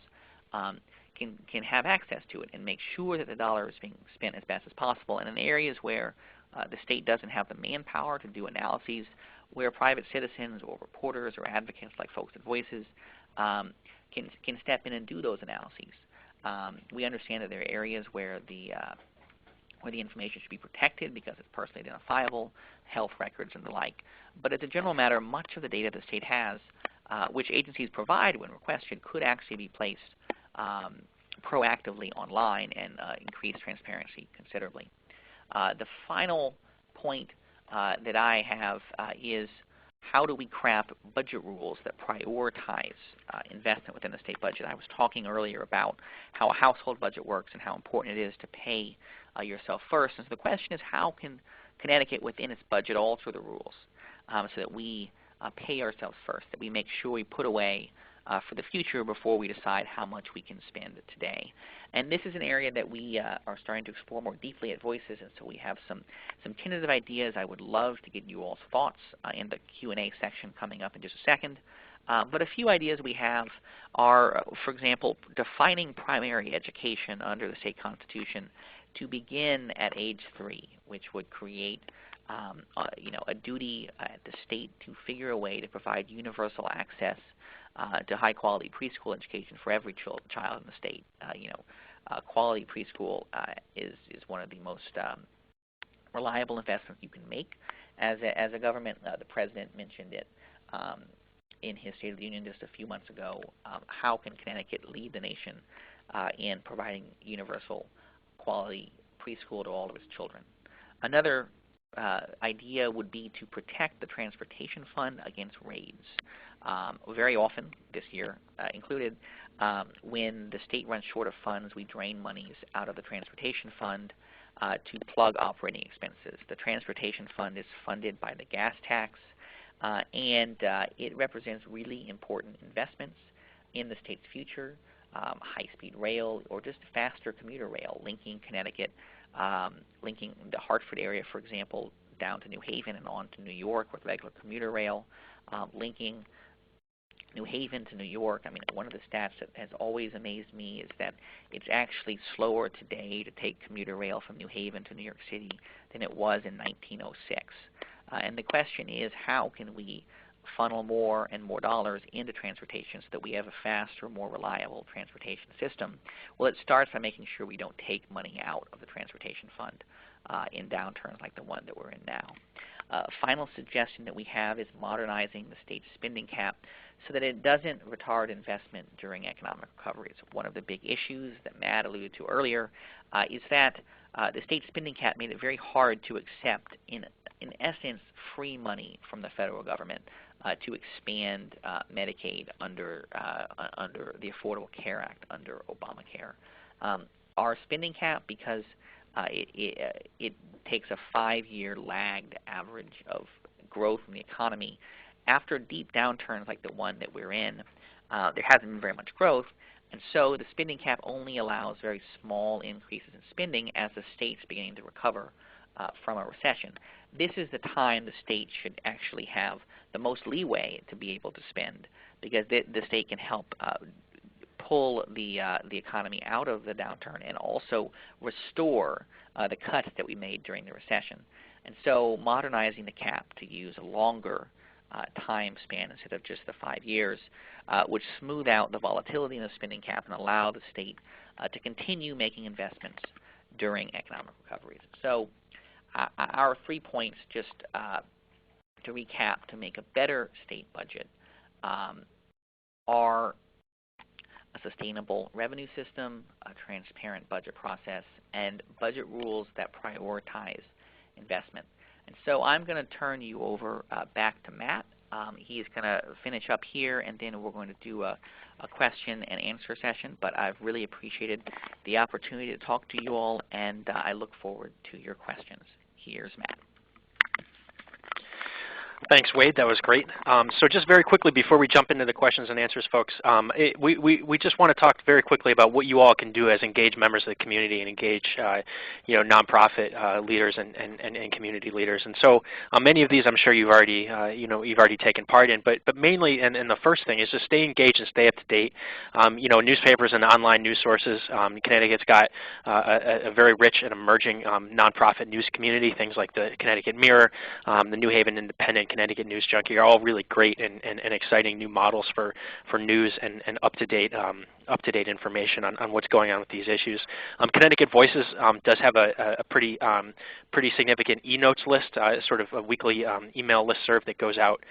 can have access to it and make sure that the dollar is being spent as best as possible. And in areas where the state doesn't have the manpower to do analyses, where private citizens or reporters or advocates like folks at Voices can step in and do those analyses. We understand that there are areas where the information should be protected because it's personally identifiable, health records and the like. But as a general matter, much of the data the state has, which agencies provide when requested, could actually be placed proactively online and increase transparency considerably. The final point that I have is how do we craft budget rules that prioritize investment within the state budget? I was talking earlier about how a household budget works and how important it is to pay yourself first. And so the question is, how can Connecticut within its budget alter the rules so that we pay ourselves first, that we make sure we put away for the future before we decide how much we can spend today. And this is an area that we are starting to explore more deeply at Voices, and so we have some tentative ideas. I would love to get you all's thoughts in the Q&A section coming up in just a second. But a few ideas we have are, for example, defining primary education under the state constitution to begin at age 3, which would create a duty at the state to figure a way to provide universal access to high-quality preschool education for every child in the state. Quality preschool is one of the most reliable investments you can make as a government. The President mentioned it in his State of the Union just a few months ago. How can Connecticut lead the nation in providing universal quality preschool to all of its children? Another idea would be to protect the transportation fund against raids. Very often this year included, when the state runs short of funds, we drain monies out of the transportation fund to plug operating expenses. The transportation fund is funded by the gas tax, and it represents really important investments in the state's future, high-speed rail or just faster commuter rail, linking Connecticut, linking the Hartford area, for example, down to New Haven and on to New York with regular commuter rail, linking New Haven to New York. I mean, one of the stats that has always amazed me is that it's actually slower today to take commuter rail from New Haven to New York City than it was in 1906. And the question is, how can we funnel more and more dollars into transportation so that we have a faster, more reliable transportation system? Well, it starts by making sure we don't take money out of the transportation fund in downturns like the one that we're in now. Final suggestion that we have is modernizing the state's spending cap so that it doesn't retard investment during economic recovery. It's one of the big issues that Matt alluded to earlier, is that the state spending cap made it very hard to accept, in essence, free money from the federal government to expand Medicaid under the Affordable Care Act, under Obamacare. Our spending cap, because it takes a 5-year lagged average of growth in the economy, after deep downturns like the one that we're in, there hasn't been very much growth, and so the spending cap only allows very small increases in spending as the state's beginning to recover from a recession. This is the time the state should actually have the most leeway to be able to spend, because the state can help pull the economy out of the downturn and also restore the cuts that we made during the recession. And so modernizing the cap to use a longer time span instead of just the 5 years would smooth out the volatility in the spending cap and allow the state to continue making investments during economic recoveries. So our 3 points, just to recap, to make a better state budget are a sustainable revenue system, a transparent budget process, and budget rules that prioritize investment. And so I'm going to turn you over back to Matt. He's going to finish up here, and then we're going to do a question and answer session. But I've really appreciated the opportunity to talk to you all, and I look forward to your questions. Here's Matt. Thanks, Wade. That was great. So just very quickly before we jump into the questions and answers, folks, we just want to talk very quickly about what you all can do as engaged members of the community and engage, nonprofit leaders and community leaders. And so many of these, I'm sure you've already, you've already taken part in. But mainly, and the first thing is just stay engaged and stay up to date. Newspapers and online news sources. Connecticut's got a very rich and emerging nonprofit news community. Things like the Connecticut Mirror, the New Haven Independent, Connecticut News Junkie are all really great and exciting new models for news and up-to-date information on what's going on with these issues. Connecticut Voices does have a pretty significant e-notes list, sort of a weekly email listserv that goes out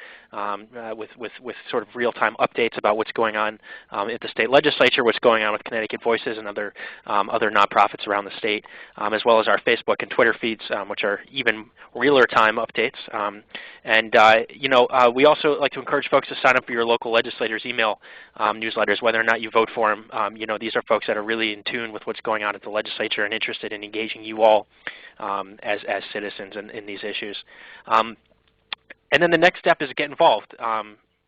with sort of real-time updates about what's going on at the state legislature, what's going on with Connecticut Voices and other nonprofits around the state, as well as our Facebook and Twitter feeds, which are even realer-time updates. We also like to encourage folks to sign up for your local legislators' email newsletters, whether or not you vote for them. These are folks that are really in tune with what's going on at the legislature and interested in engaging you all as citizens in these issues. And then the next step is get involved.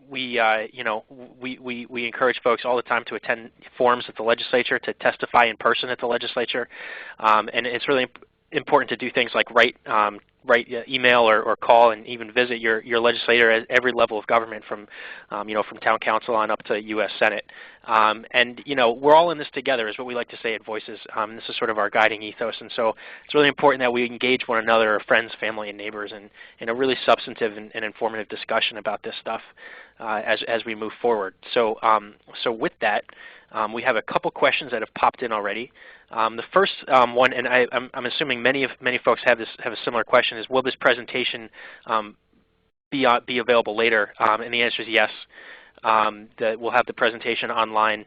We encourage folks all the time to attend forums at the legislature, to testify in person at the legislature, and it's really important to do things like write email or call and even visit your legislator at every level of government, from town council on up to U.S. Senate. We're all in this together, is what we like to say at Voices. This is sort of our guiding ethos, and so it's really important that we engage one another, our friends, family, and neighbors, in a really substantive and informative discussion about this stuff as we move forward. So with that, we have a couple questions that have popped in already. The first one, and I'm assuming many folks have a similar question, is will this presentation be available later? And the answer is yes. That we'll have the presentation online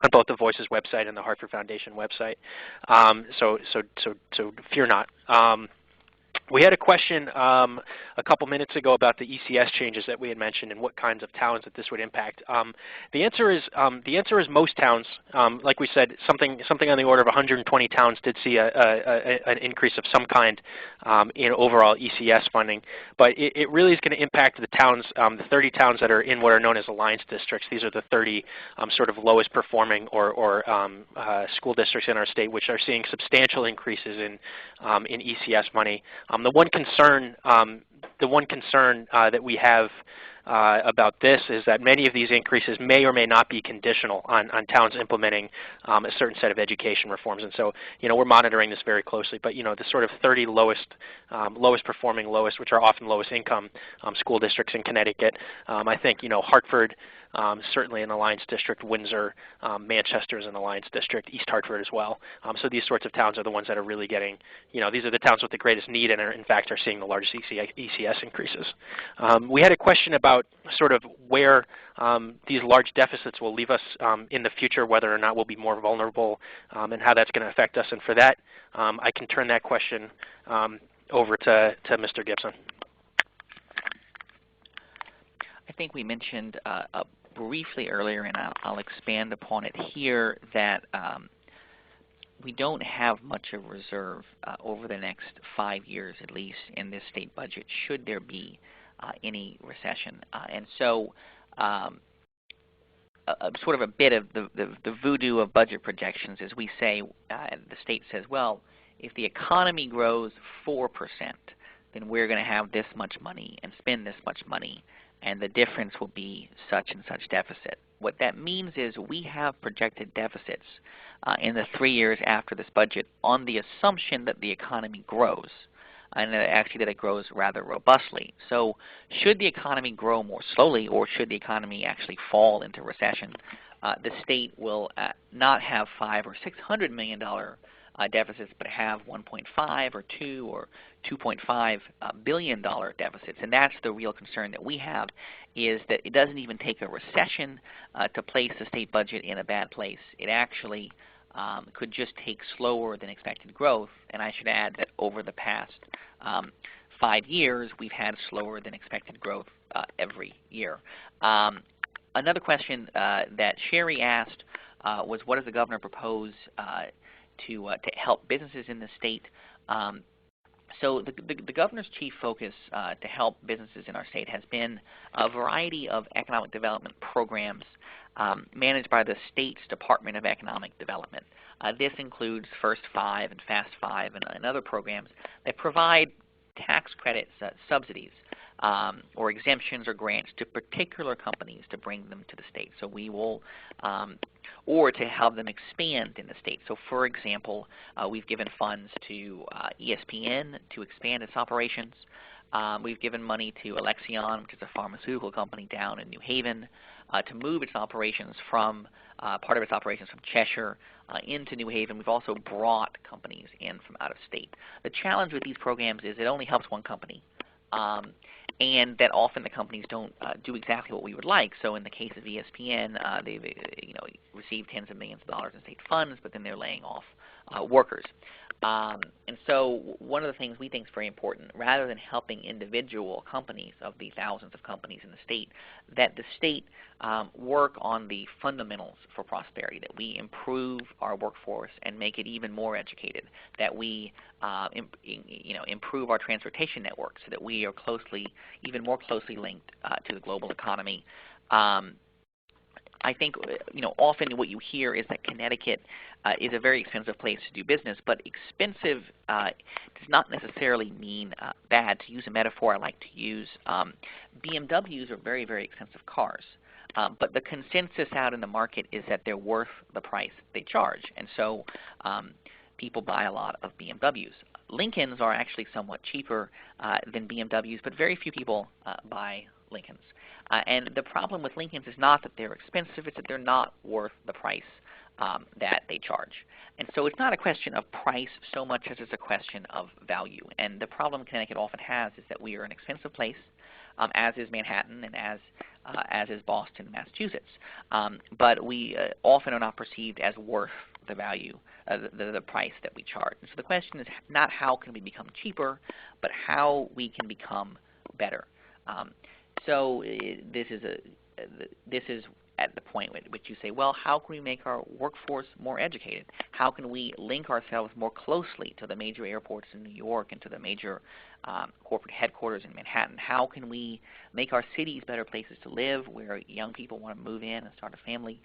on both the Voices website and the Hartford Foundation website. So fear not. We had a question a couple minutes ago about the ECS changes that we had mentioned and what kinds of towns that this would impact. The answer is most towns. Like we said, something on the order of 120 towns did see an increase of some kind in overall ECS funding. But it really is going to impact the towns, the 30 towns that are in what are known as alliance districts. These are the 30 sort of lowest performing or school districts in our state, which are seeing substantial increases in ECS money. The one concern that we have about this is that many of these increases may or may not be conditional on towns implementing a certain set of education reforms. And so, we're monitoring this very closely. But, the sort of 30 lowest performing, which are often lowest income school districts in Connecticut, I think, Hartford, certainly an alliance district, Windsor, Manchester is an alliance district, East Hartford as well. So these sorts of towns are the ones that are really getting, these are the towns with the greatest need and in fact are seeing the largest ECS increases. We had a question about sort of where these large deficits will leave us in the future, whether or not we'll be more vulnerable, and how that's going to affect us. And for that, I can turn that question over to Mr. Gibson. I think we mentioned briefly earlier, and I'll expand upon it here, that we don't have much of reserve over the next 5 years, at least, in this state budget, should there be any recession. And so sort of a bit of the voodoo of budget projections is we say, the state says, well, if the economy grows 4%, then we're going to have this much money and spend this much money, and the difference will be such and such deficit. What that means is we have projected deficits in the 3 years after this budget on the assumption that the economy grows, and actually that it grows rather robustly. So should the economy grow more slowly, or should the economy actually fall into recession, the state will not have $500 or $600 million deficits, but have 1.5 or 2 or $2.5 billion deficits. And that's the real concern that we have, is that it doesn't even take a recession to place the state budget in a bad place. It actually could just take slower than expected growth. And I should add that over the past 5 years, we've had slower than expected growth every year. Another question that Sherry asked was, what does the governor propose to help businesses in the state? So the governor's chief focus to help businesses in our state has been a variety of economic development programs managed by the state's Department of Economic Development. This includes First 5 and Fast 5 and other programs that provide tax credits, subsidies, or exemptions or grants to particular companies to bring them to the state. So we will, or to help them expand in the state. So for example, we've given funds to ESPN to expand its operations. We've given money to Alexion, which is a pharmaceutical company down in New Haven, to move its operations from, part of its operations from Cheshire into New Haven. We've also brought companies in from out of state. The challenge with these programs is it only helps one company. And that often the companies don't do exactly what we would like. So in the case of ESPN, they've received tens of millions of dollars in state funds, but then they're laying off workers. And so one of the things we think is very important, rather than helping individual companies of the thousands of companies in the state, that the state work on the fundamentals for prosperity, that we improve our workforce and make it even more educated, that we improve our transportation network so that we are even more closely linked to the global economy. I think often what you hear is that Connecticut is a very expensive place to do business, but expensive does not necessarily mean bad. To use a metaphor I like to use, BMWs are very, very expensive cars. But the consensus out in the market is that they're worth the price they charge. And so people buy a lot of BMWs. Lincolns are actually somewhat cheaper than BMWs, but very few people buy Lincolns. And the problem with Lincolns is not that they're expensive, it's that they're not worth the price that they charge. And so it's not a question of price so much as it's a question of value. And the problem Connecticut often has is that we are an expensive place, as is Manhattan and as is Boston, Massachusetts. But we often are not perceived as worth the value, the price that we charge. And so the question is not how can we become cheaper, but how we can become better. So this is at the point at which you say, well, how can we make our workforce more educated? How can we link ourselves more closely to the major airports in New York and to the major corporate headquarters in Manhattan? How can we make our cities better places to live where young people want to move in and start a family?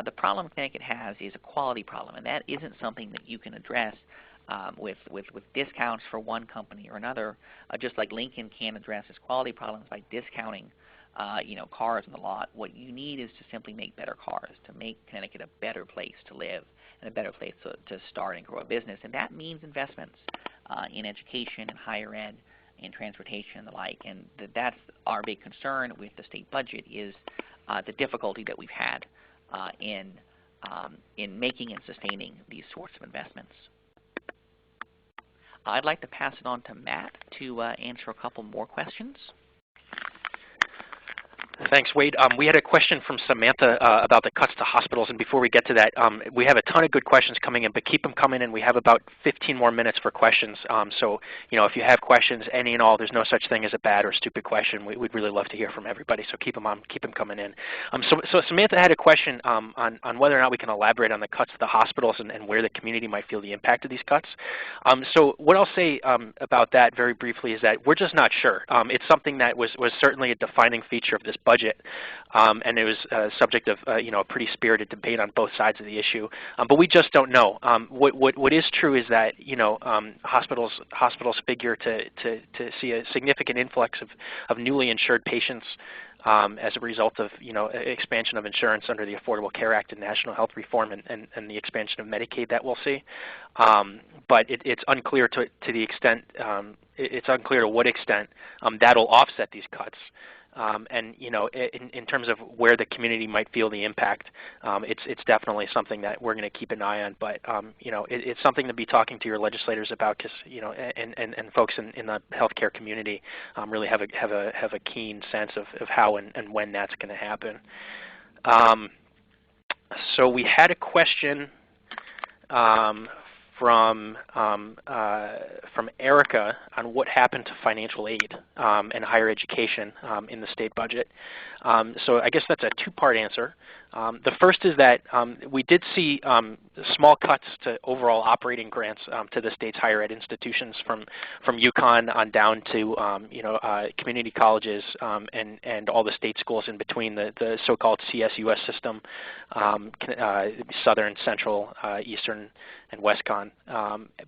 The problem Connecticut has is a quality problem, and that isn't something that you can address with discounts for one company or another, just like Lincoln can address its quality problems by discounting cars in the lot. What you need is to simply make better cars, to make Connecticut a better place to live and a better place to start and grow a business. And that means investments in education and higher ed and transportation and the like. And that's our big concern with the state budget is the difficulty that we've had in making and sustaining these sorts of investments. I'd like to pass it on to Matt to answer a couple more questions. Thanks, Wade. We had a question from Samantha about the cuts to hospitals, and before we get to that, we have a ton of good questions coming in, but keep them coming in. We have about 15 more minutes for questions, so if you have questions, any and all, there's no such thing as a bad or stupid question. We'd really love to hear from everybody, so keep them coming in. So Samantha had a question on whether or not we can elaborate on the cuts to the hospitals and where the community might feel the impact of these cuts. So what I'll say about that very briefly is that we're just not sure. It's something that was certainly a defining feature of this budget, and it was subject of a pretty spirited debate on both sides of the issue. But we just don't know. What is true is that hospitals figure to see a significant influx of newly insured patients as a result of expansion of insurance under the Affordable Care Act and National Health Reform and the expansion of Medicaid that we'll see. But it's unclear to the extent it's unclear to what extent that'll offset these cuts. And in terms of where the community might feel the impact, it's definitely something that we're going to keep an eye on. But it's something to be talking to your legislators about, because and folks in the healthcare community really have a keen sense of how and when that's going to happen. So we had a question from Erica on what happened to financial aid and higher education in the state budget. So I guess that's a two-part answer. The first is that we did see small cuts to overall operating grants to the state's higher ed institutions from UConn on down to community colleges and all the state schools in between the so-called CSUS system, Southern, Central, Eastern, and WestCon.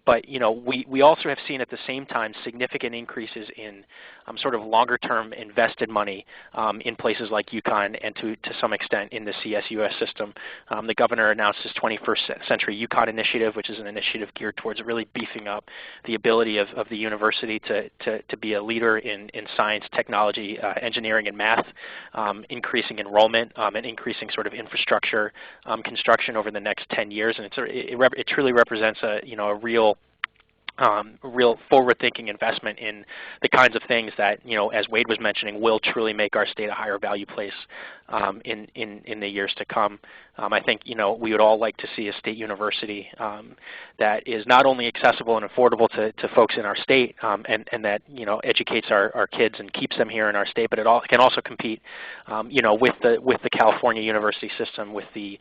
But we also have seen at the same time significant increases in sort of longer-term invested money in places like UConn and to some extent in the CSUS system. The governor announced his 21st Century UConn Initiative, which is an initiative geared towards really beefing up the ability of the university to be a leader in science, technology, engineering, and math, increasing enrollment and increasing sort of infrastructure construction over the next 10 years. And it truly represents a real forward-thinking investment in the kinds of things that, as Wade was mentioning, will truly make our state a higher value place in the years to come. I think, we would all like to see a state university that is not only accessible and affordable to folks in our state and that, educates our kids and keeps them here in our state, but it can also compete, with the California university system, with the,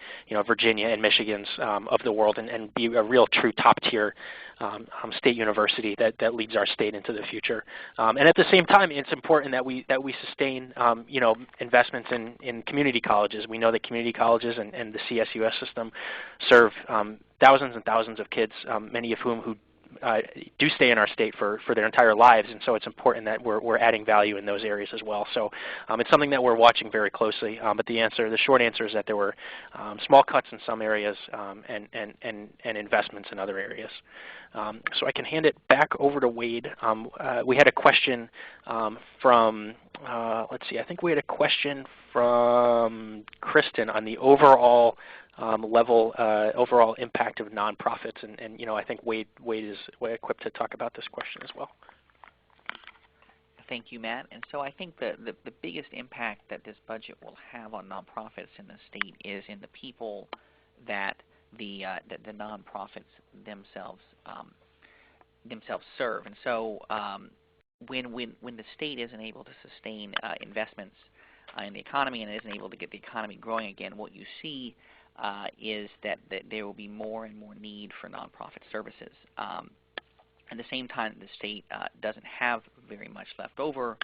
Virginia and Michigans of the world and be a real true top-tier state university that leads our state into the future. And at the same time, it's important that we sustain investments in community colleges. We know that community colleges and the CSUS system serve thousands and thousands of kids, many of whom who do stay in our state for their entire lives, and so it's important that we're adding value in those areas as well. So it's something that we're watching very closely. But the short answer is that there were small cuts in some areas and investments in other areas. So I can hand it back over to Wade. We had a question from, let's see, I think we had a question from Kristen on the overall overall impact of nonprofits, and I think Wade is well equipped to talk about this question as well. Thank you, Matt. And so I think the biggest impact that this budget will have on nonprofits in the state is in the people that the nonprofits themselves serve. And so when the state isn't able to sustain investments in the economy and isn't able to get the economy growing again, what you see is that there will be more and more need for nonprofit services. At the same time, the state doesn't have very much left over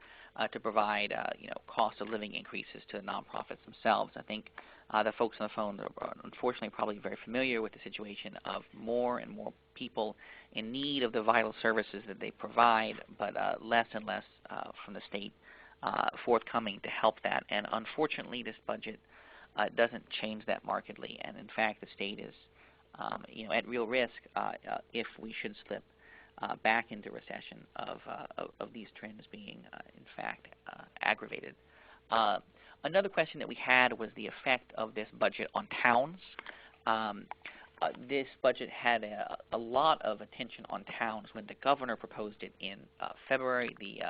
to provide cost of living increases to the nonprofits themselves. I think the folks on the phone are unfortunately probably very familiar with the situation of more and more people in need of the vital services that they provide, but less and less from the state forthcoming to help that. And unfortunately, this budget doesn't change that markedly. And in fact, the state is at real risk if we should slip back into recession of these trends being, in fact, aggravated. Another question that we had was the effect of this budget on towns. This budget had a lot of attention on towns. When the governor proposed it in February, the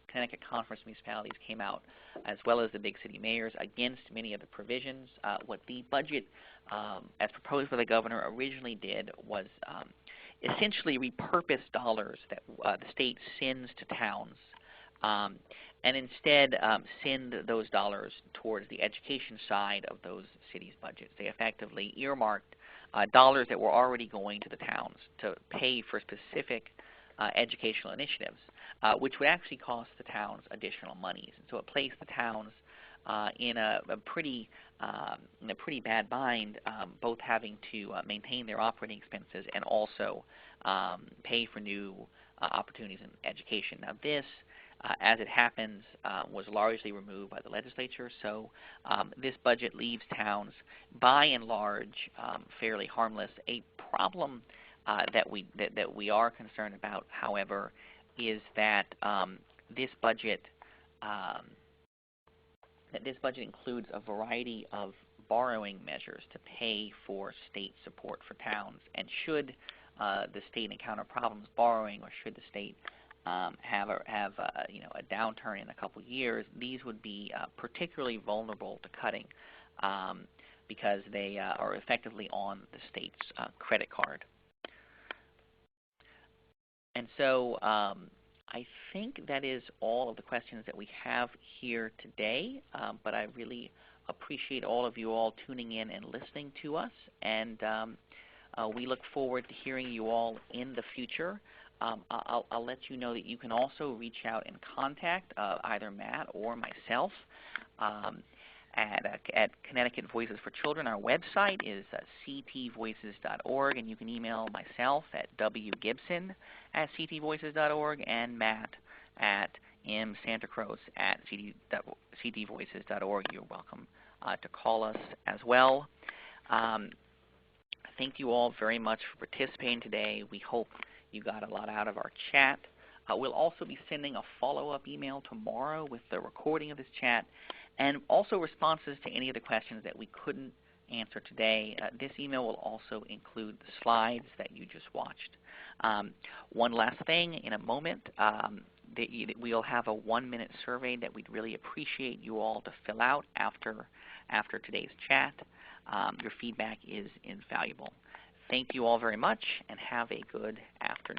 Connecticut Conference of Municipalities came out, as well as the big city mayors, against many of the provisions. What the budget, as proposed by the governor, originally did was essentially repurpose dollars that the state sends to towns and instead send those dollars towards the education side of those cities' budgets. They effectively earmarked dollars that were already going to the towns to pay for specific educational initiatives, which would actually cost the towns additional monies. And so it placed the towns in a pretty bad bind, both having to maintain their operating expenses and also pay for new opportunities in education. Now this, as it happens, was largely removed by the legislature, so this budget leaves towns, by and large, fairly harmless. A problem that we are concerned about, however, is that this budget includes a variety of borrowing measures to pay for state support for towns. And should the state encounter problems borrowing, or should the state have a downturn in a couple years, these would be particularly vulnerable to cutting because they are effectively on the state's credit card. And so I think that is all of the questions that we have here today, but I really appreciate all of you all tuning in and listening to us, and we look forward to hearing you all in the future. I'll let you know that you can also reach out and contact either Matt or myself at Connecticut Voices for Children. Our website is ctvoices.org, and you can email myself at wgibson@ctvoices.org and Matt at msantacroce@ctvoices.org. You're welcome to call us as well. Thank you all very much for participating today. We hope you got a lot out of our chat. We'll also be sending a follow-up email tomorrow with the recording of this chat and also responses to any of the questions that we couldn't answer today. This email will also include the slides that you just watched. One last thing, in a moment, we'll have a 1-minute survey that we'd really appreciate you all to fill out after today's chat. Your feedback is invaluable. Thank you all very much, and have a good afternoon.